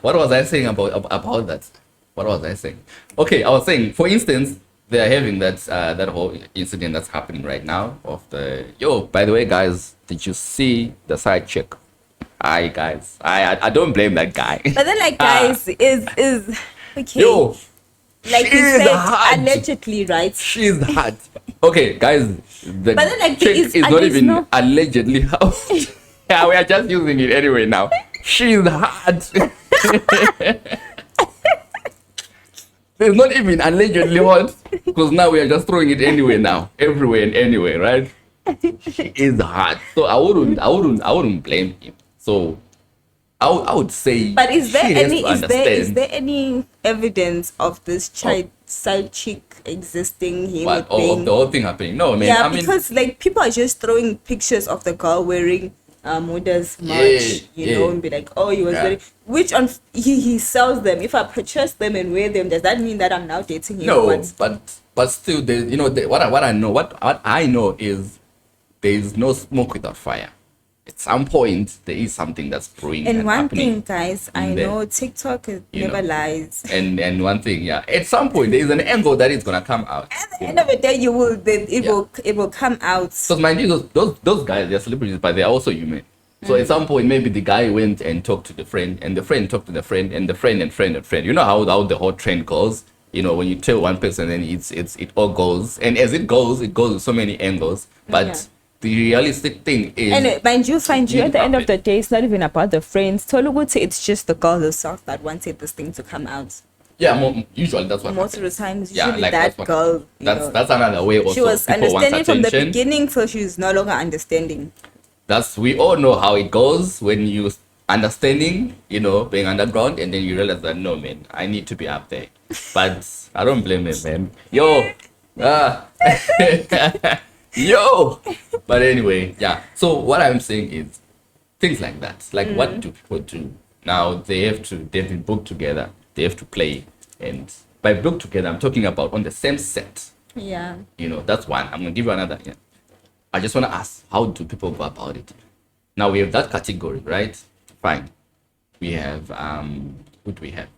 What was I saying about that? What was I saying? Okay, I was saying, for instance, they are having that whole incident that's happening right now of the by the way, guys, did you see the side chick? Hi guys, I don't blame that guy. But then, like, guys, is okay. Yo, like you she's said, hot. allegedly, right? She's hot. Okay, guys, the But then, like, chick is not there's even no- allegedly hot. Yeah, we are just using it anyway now. She's hot. It's not even allegedly hot because now we are just throwing it anyway now, everywhere and anywhere, right? She is hot, so I wouldn't blame him. So I would say. But is there she has any to is understand there any evidence of this side chick existing? Him what of being, the whole thing happening? No, man. yeah, I mean, because like people are just throwing pictures of the girl wearing Muda's merch, you know, and be like, oh, he was wearing, which on he sells them. If I purchase them and wear them, does that mean that I'm now dating him? no, What? but still, there, what I know is there is no smoke without fire. At some point, there is something that's brewing. And and one happening thing, guys, I in there. know TikTok never lies. And one thing, yeah, at some point there is an angle that is gonna come out. At the end of the day, it will come out. Because mind you, those guys, they're celebrities, but they're also human. So at some point, maybe the guy went and talked to the friend, and the friend talked to the friend, and the friend and friend and friend. You know how the whole trend goes. You know, when you tell one person, then it all goes, and as it goes with so many angles. But Yeah. the realistic thing is, And mind you, at the end of the day, it's not even about the friends. Toluguti, it's just the girl herself that wanted this thing to come out. yeah, usually that's what Most of happens. the times, Yeah, usually like that that's what girl, you know, that's another way also. she was people want understanding from the attention. beginning, so she's no longer understanding. We all know how it goes when you understanding, being underground, and then you realize that no, man, I need to be up there. But I don't blame him, man. Yo, yo. But anyway, yeah. So what I'm saying is things like that. Like, what do people do now? They've been booked together. They have to play, and by booked together, I'm talking about on the same set. Yeah. That's one. I'm gonna give you another. Yeah. I just want to ask, how do people go about it? Now we have that category, right? Fine. We have who do we have?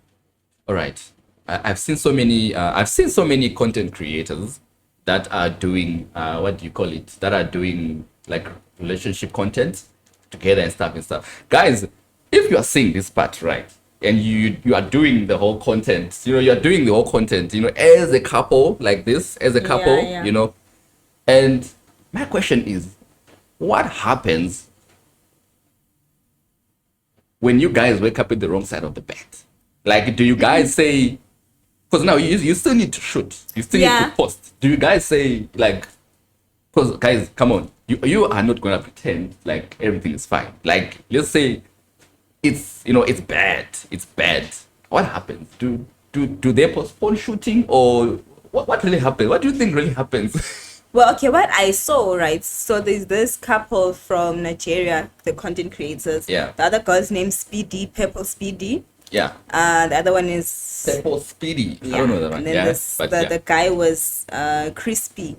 All right. I've seen so many content creators that are doing what do you call it? That are doing like relationship content together and stuff. Guys, if you are seeing this part, right, and you are doing the whole content, you are doing the whole content, as a couple like this, as a couple, Yeah. And my question is, what happens when you guys wake up in the wrong side of the bed? Like, do you guys say, because now you still need to shoot, you still need to post. Do you guys say, like, because guys, come on, you are not gonna pretend like everything is fine. Like, let's say it's it's bad. What happens? Do they postpone shooting, or what really happens? What do you think really happens? Well, okay, what I saw, right? So there's this couple from Nigeria, the content creators. Yeah. The other girl's name Speedy, Purple Speedy. Yeah. The other one is Purple Speedy. yeah. I don't know that one. And then Yeah. the guy was Crispy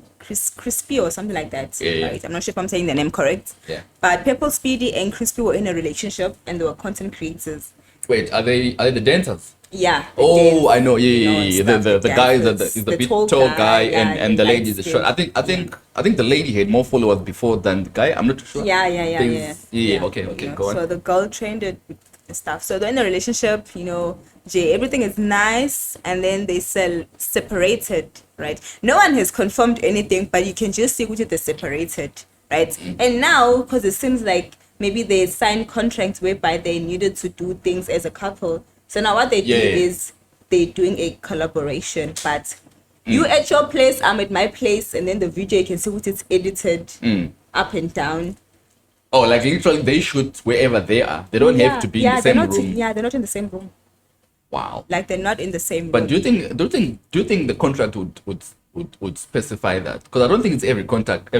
or something like that. Yeah. Right? I'm not sure if I'm saying the name correct. Yeah. But Purple Speedy and Crispy were in a relationship, and they were content creators. Wait, are they the dancers? Yeah. Oh, I know. Yeah. The the guy dancers, is the bit tall tall guy, yeah, and the lady is the short. I think the lady had more followers before than the guy. I'm not too sure. Yeah. Okay, go on. So the girl trained it with stuff. So they're in a relationship, everything is nice, and then they separated, right? No one has confirmed anything, but you can just see which they're separated, right? Mm-hmm. And now, because it seems like maybe they signed contracts whereby they needed to do things as a couple. So now what they do is they're doing a collaboration, but you at your place, I'm at my place, and then the video, you can see what it's edited up and down. Oh, like literally they shoot wherever they are. They don't have to be in the same room. They're not in the same room. Wow. Like they're not in the same room. But do you think the contract would specify that? Because I don't think it's every contract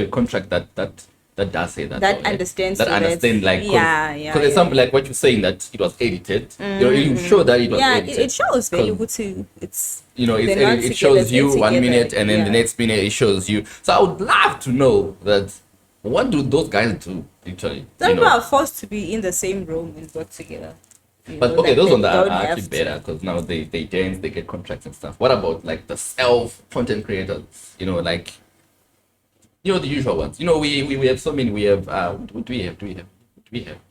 that does say that. That though, understands. That understand, like, because it's something like what you're saying, that it was edited. You show that it was edited. It shows very good too. It's it shows you 1 minute, and then the next minute it shows you. So I would love to know that. What do those guys do? Literally, some people are forced to be in the same room and work together. You But know, okay, like those they ones are don't actually have to. better because now they dance, they get contracts and stuff. What about like the self content creators? Like the usual ones. We have so many. We have what do we have? Do we have?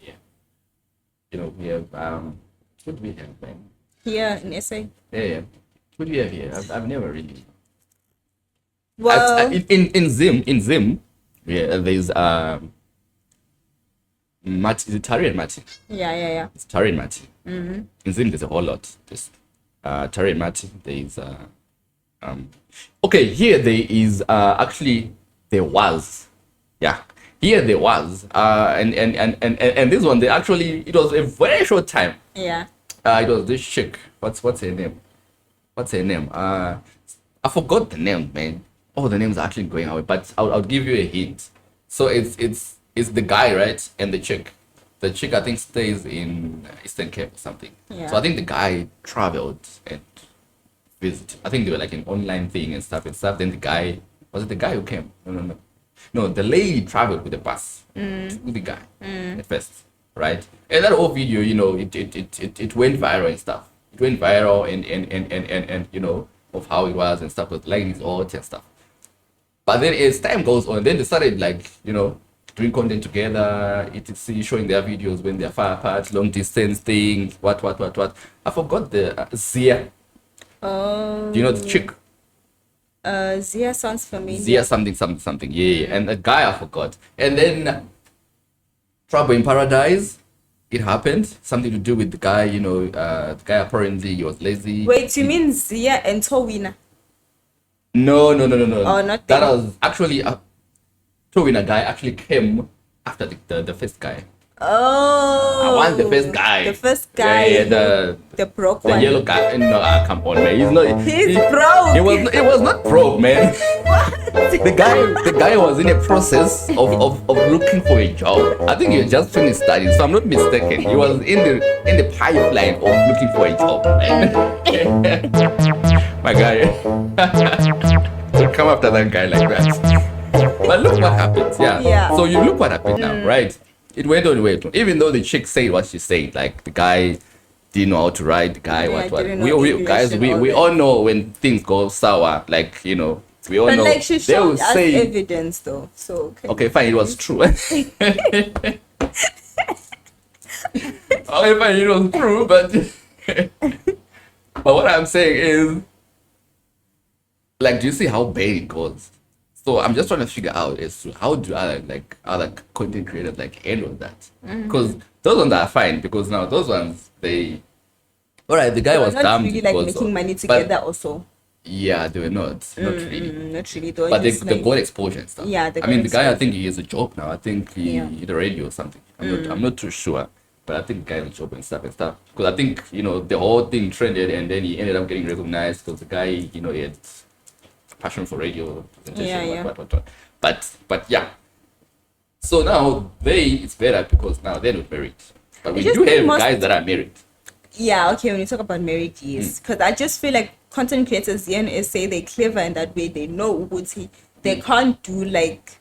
Yeah. We have what do we have, man? Here in SA. Yeah, yeah. What do we have here? I've never really. Well, In Zim, yeah, there's Mati. Is it Tari and Mati? yeah. It's Tari and Mati. In Zim, there's a whole lot. There's Tari and Mati. There's okay, here there is actually there was. Yeah. Here there was. And this one they actually it was a very short time. Yeah. It was this chick. What's her name? What's her name? I forgot the name, man. Oh, the name's actually going away, but I'll give you a hint. So it's the guy, right? And the chick. The chick I think stays in Eastern Cape or something. Yeah. So I think the guy traveled and visited. I think they were like an online thing and stuff and stuff. Then the guy was it the guy who came? No. No, the lady traveled with the bus to the guy at first, right? And that whole video, it went viral and stuff. It went viral and of how it was and stuff with ladies all and stuff. But then as time goes on, then they started like, doing content together, etc., showing their videos when they're far apart, long distance things, what. I forgot the Zia. Oh. Do you know the chick? Zia sounds familiar. Zia something. Yeah. And a guy I forgot. And then Trouble in Paradise. It happened. Something to do with the guy, the guy apparently he was lazy. Wait, you mean Zia and Towina? No. Oh, not that them. was actually Towina guy actually came after the first guy. Oh. I want the first guy. The first guy. Yeah, the broke the one. yellow guy. No, come on, man. He's broke. It was not broke, man. The guy was in a process of looking for a job. I think he had just finished studying, so I'm not mistaken. He was in the pipeline of looking for a job, man. My guy. Don't come after that guy like that. But look what happens, yeah. So you look what happened now, right? It went on way. Even though the chick said what she said, like the guy didn't know how to ride, the guy what. didn't know We English guys and we all all know when things go sour, like we all But know. like she They will showed us say, evidence though, so okay, fine, it was true. Okay, fine, it was true, but but what I'm saying is, like, do you see how bad it goes? So I'm just trying to figure out as to how do other content creators like handle that? Because those ones are fine because now those ones all right, the guy was not dumb really like because making of- money but- together also. Yeah, they were not really. Not really though. But they It's they like- got exposure and stuff. Yeah, they I mean, got the guy, I exposure. think he has a job now. I think he Yeah. did a radio or something. I'm not too sure, but I think the guy has a job and stuff. Because I think the whole thing trended, and then he ended up getting recognized because the guy, he had passion for radio presentation. Yeah. What. But yeah. So now it's better because now they're not married, but we just do have most- guys that are married. Yeah, okay, when you talk about marriage, yes. Because I just feel like content creators here in SA, they're clever in that way. They know Uguti. They can't do like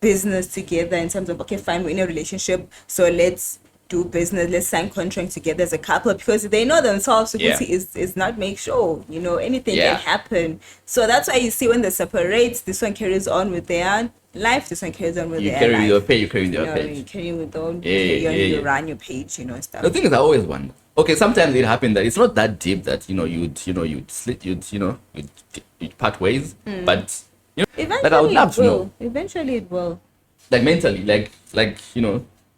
business together in terms of, okay, fine, we're in a relationship, so let's do business, let's sign contract together as a couple, because they know themselves Yeah. Uguti is not make sure, anything Yeah. can happen. So that's why you see when they separate, this one carries on with their life, this one carries on with You their carry life. your pay, you carry your You pay. carry with their own, Yeah, you yeah. run your page, stuff. The thing is, I always wonder. Okay, sometimes it happens that it's not that deep that you'd split, you'd part ways, but Eventually but I would love it to will. know, Eventually it will. like mentally, like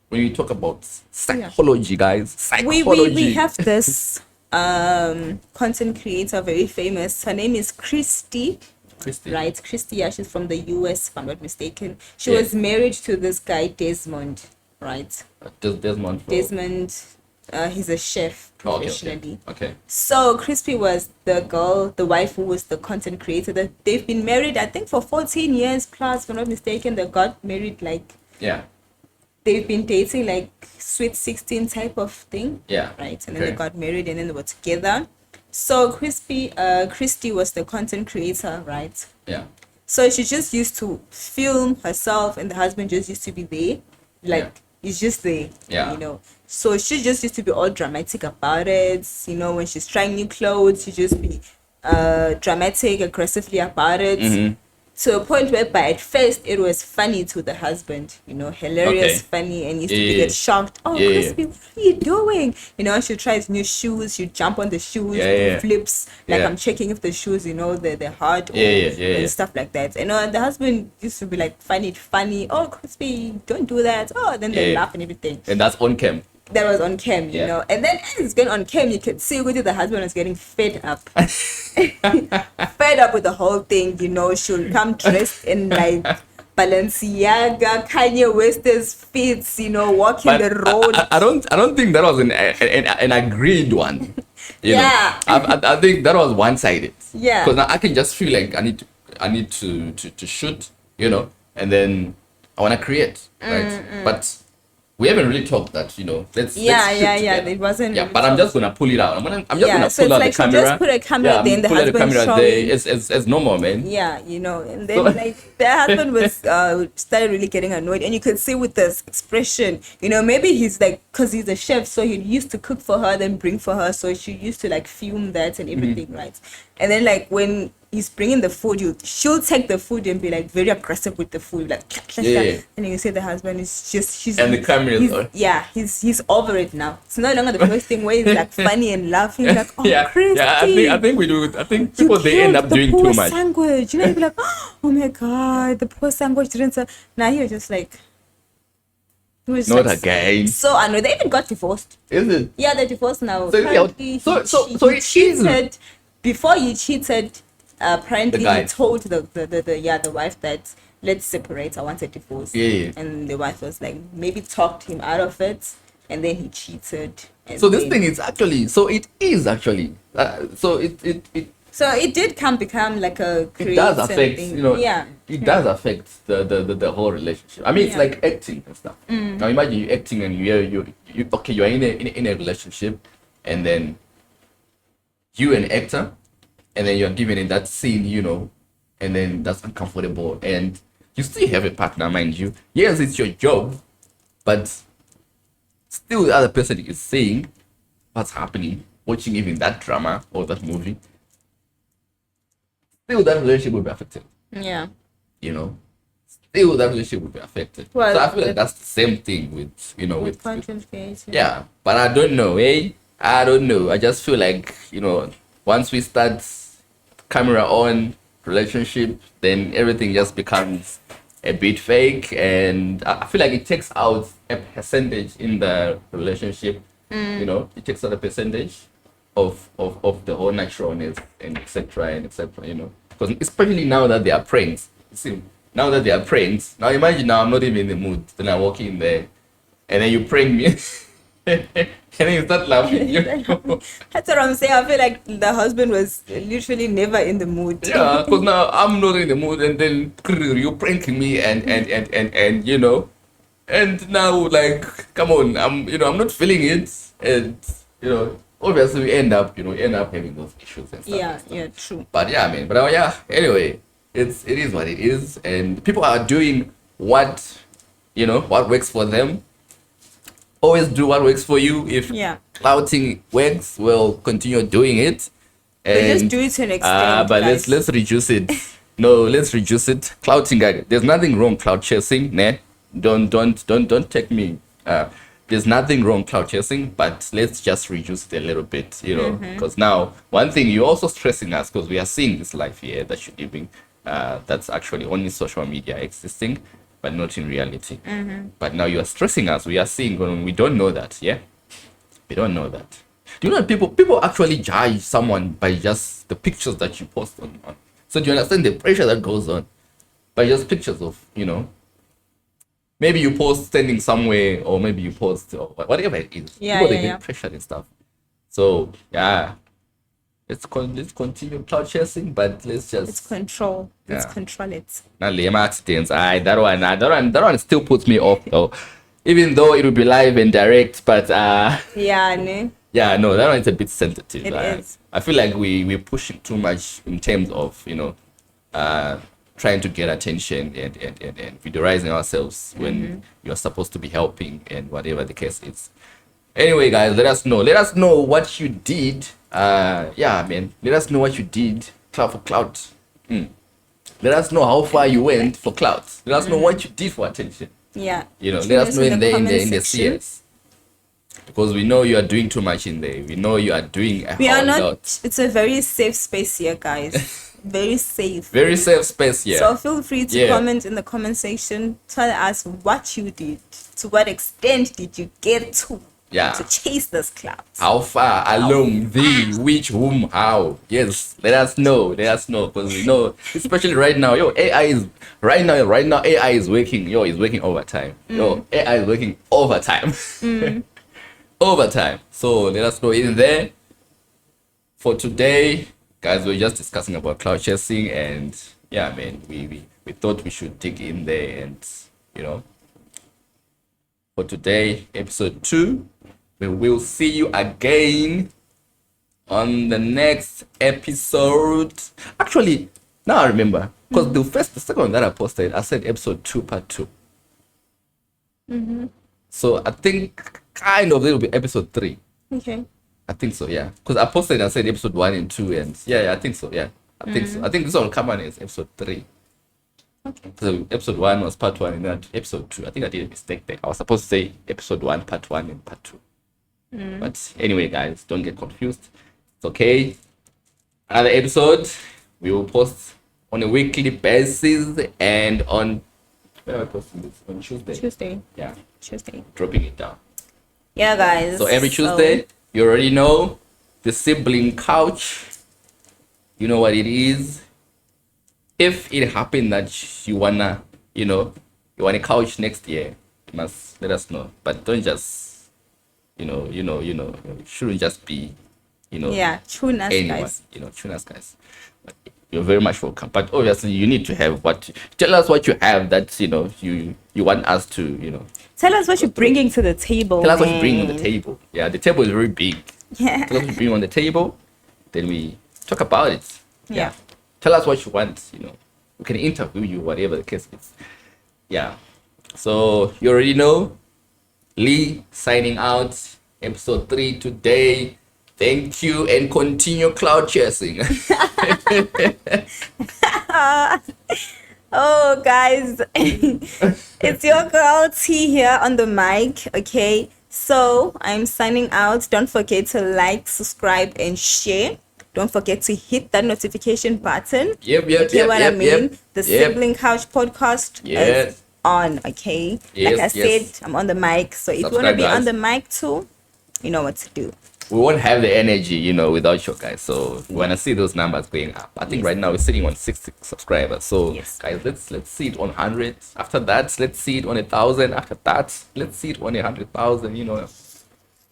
when you talk about psychology, guys, We psychology. have this content creator, very famous. Her name is Christy. Christy. Right, Christy. Yeah, she's from the US, if I'm not mistaken. She Yeah. was married to this guy Desmond. Right, Desmond. Desmond. He's a chef Oh, okay, professionally. okay. So Crispy was the wife who was the content creator. That they've been married, I think, for 14 years plus, if I'm not mistaken. They got married Yeah. they've been dating like sweet 16 type of thing. Yeah. Right. And then Okay. they got married and then they were together. So Christy was the content creator, right? Yeah. So she just used to film herself and the husband just used to be there, like It's just there, Yeah. you know. So she just used to be all dramatic about it. You know, when she's trying new clothes, she just be dramatic, aggressively about it. Mm-hmm. To a point whereby at first it was funny to the husband, you know, hilarious, Okay. funny, and used Yeah, to be yeah, get shocked. Oh, yeah, yeah. Crispy, what are you doing? You know, she tries new shoes, she jump on the shoes, Yeah, do yeah. flips, like Yeah. I'm checking if the shoes, you know, they're hard or Yeah, yeah, yeah, and yeah. stuff like that. And the husband used to be like, find it funny. Oh, Crispy, don't do that. Oh, then they Yeah. laugh and everything. And that's on cam. That was on cam, you Yeah. know. And then as it's going on cam, you could see whether the husband was getting fed up. Fed up with the whole thing, you know. She'll come dressed in like Balenciaga, Kanye West's fits, you know, walking But the road. I don't think that was an agreed one. You Yeah. know, I think that was one sided. Yeah. Because now I can just feel like I need to shoot, you know, and then I want to create, right? But we haven't really talked that, you know. Let's shoot together. It wasn't. Yeah, really but I'm talked. just gonna pull it out. I'm just gonna So pull it's out like the she camera. just put a camera Yeah, there and the pull out the husband camera showing. there. It's normal, man. Yeah, you know, and then So- like the husband was started really getting annoyed, and you could see with this expression, you know, maybe he's like, because he's a chef, so he used to cook for her, then bring for her, so she used to like film that and everything, right? And then like when he's bringing the food, she'll take the food and be like very aggressive with the food, like Yeah. and you see the husband is just And the camera is he's, on. yeah, he's over it now. It's no longer the first thing where he's like funny and laughing, like, oh, Yeah, Christy, I think we do. I think you people they end killed up the doing poor too much. sandwich. You know, you'd be like, oh my god, the poor sandwich didn't serve. Now he was just like, he was Not like again. so annoyed. They even got divorced. Is it? Yeah, they're divorced now. So, yeah, Apparently, so he it is- cheated. Before he cheated, apparently The guy. he told the wife that let's separate. I want a divorce. Yeah. And the wife was like, maybe talked him out of it, and then he cheated. And So this then- thing is actually. So it is actually. So it So it did become like a it does creative affect, thing. you know, Yeah. it does affect the whole relationship. I mean, it's Yeah. like acting and stuff. Now imagine you acting and you okay, you're in a relationship, and then you an actor, and then you're given in that scene, you know, and then that's uncomfortable, and you still have a partner, mind you. Yes, it's your job, but still the other person is seeing what's happening, watching even that drama or that movie. Still that relationship will be affected, Yeah. you know. Still that relationship will be affected. Well, so I feel like that's the same thing with, you know, with content creation. yeah, but I don't know, eh? I don't know. I just feel like, you know, once we start camera on relationship, then everything just becomes a bit fake, and I feel like it takes out a percentage in the relationship. You know, it takes out a percentage of the whole naturalness and etc. You know, because especially now that they are pranks. You see, now that they are pranks. Now imagine now I'm not even in the mood. Then I walk in there, and then you prank me, and then you start laughing. You know? That's what I'm saying. I feel like the husband was literally never in the mood. Yeah, because now I'm not in the mood, and then you pranking me, and you know, and now like, come on, I'm not feeling it, and you know, obviously we end up having those issues and stuff. Yeah, true. But yeah, I mean, but yeah, anyway, it is what it is, and people are doing what works for them. Always do what works for you. If Yeah. clouting works, we'll continue doing it. But just do it to an extent. But guys. let's reduce it. No, let's reduce it. Clouting, guys. There's nothing wrong clout chasing, ne? Don't take me. There's nothing wrong clout chasing, but let's just reduce it a little bit, you know. Because now, one thing you're also stressing us, because we are seeing this life here that you're living, that's actually only social media existing, but not in reality. But now you are stressing us. We are seeing when we don't know that, yeah. We don't know that. Do you know people actually judge someone by just the pictures that you post on? So do you understand the pressure that goes on by just pictures of, you know, maybe you post standing somewhere, or maybe you post or whatever it is. Yeah, People, yeah, they yeah. get pressured and stuff. So yeah, let's continue cloud chasing, but let's just It's control. Let's Yeah. control it. not lame accidents. That one still puts me off though. Even though it will be live and direct, but Yeah, ne? yeah, no, that one is a bit sensitive. It is. I feel like we're pushing too much in terms of, you know, trying to get attention and videoizing ourselves when you're supposed to be helping and whatever the case is. Anyway, guys, let us know. Let us know what you did. Yeah, man. Let us know what you did. Clout for clout. Let us know how far you went for clout. Let us know what you did for attention. Yeah. You know, let us know in the CS. Because we know you are doing too much in there. We know you are doing a whole lot. It's a very safe space here, guys. Very safe. Very safe space here. So feel free to comment in the comment section. Tell us what you did. To what extent did you get to? Yeah. To chase this clout. How far along, which, whom, how? Yes, let us know. Let us know, because we know, especially right now, AI is right now AI is working. Is working overtime. AI is working overtime. Overtime. So let us know in there. For today, guys, we're just discussing about clout chasing, and yeah, man, we thought we should dig in there, and for today, episode 2. We will see you again on the next episode. Actually, now I remember, because the second one that I posted, I said episode 2 part 2. So I think kind of it'll be episode 3. Okay. I think so, yeah. Because I posted and I said episode 1 and 2, and yeah, I think so, yeah. I think so. I think this one will come on as episode 3. Okay. So episode 1 was part 1, and then episode 2. I think I did a mistake there. I was supposed to say episode 1, part 1, and part 2. But anyway, guys, don't get confused. It's okay. Another episode we will post on a weekly basis, and on where am I posting this? On Tuesday. Yeah. Tuesday. Dropping it down. Yeah, guys. So every Tuesday, you already know the sibling couch. You know what it is. If it happened that you wanna, you want a couch next year, you must let us know. But don't just you shouldn't just be, yeah, tune us, anyone, guys. Tune us, guys. But you're very much welcome. But obviously, you need to have tell us what you have that you want us to Tell us what you're bringing to the table. Tell us what you bring on the table. Yeah, the table is very big. Yeah. Tell us what you bring on the table, then we talk about it. Yeah. Tell us what you want. We can interview you, whatever the case is. Yeah. So you already know. Lee signing out, episode 3 today. Thank you, and continue clout chasing. Oh, guys, it's your girl T here on the mic. Okay, so I'm signing out. Don't forget to like, subscribe, and share. Don't forget to hit that notification button. Yep. I mean? The Sibling Couch podcast is on, okay? Yes, like I said, I'm on the mic, so if you want to be on the mic too, you know what to do. We won't have the energy, without you guys. So we want to see those numbers going up. I think right now we're sitting on 60 subscribers. So guys, let's see it on 100. After that, let's see it on 1,000. After that, let's see it on 100,000.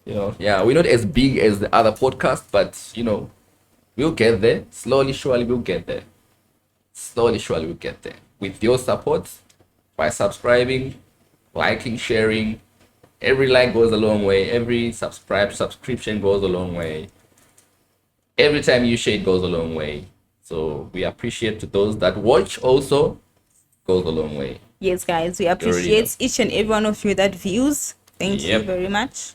Yeah, we're not as big as the other podcast, but we'll get there. Slowly, surely, we'll get there. With your support, by subscribing, liking, sharing. Every like goes a long way. Every subscription goes a long way. Every time you share, it goes a long way. So we appreciate those that watch also. Goes a long way. Yes, guys, we appreciate each and every one of you that views. Thank you very much.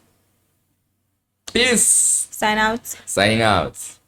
Peace. Signing out.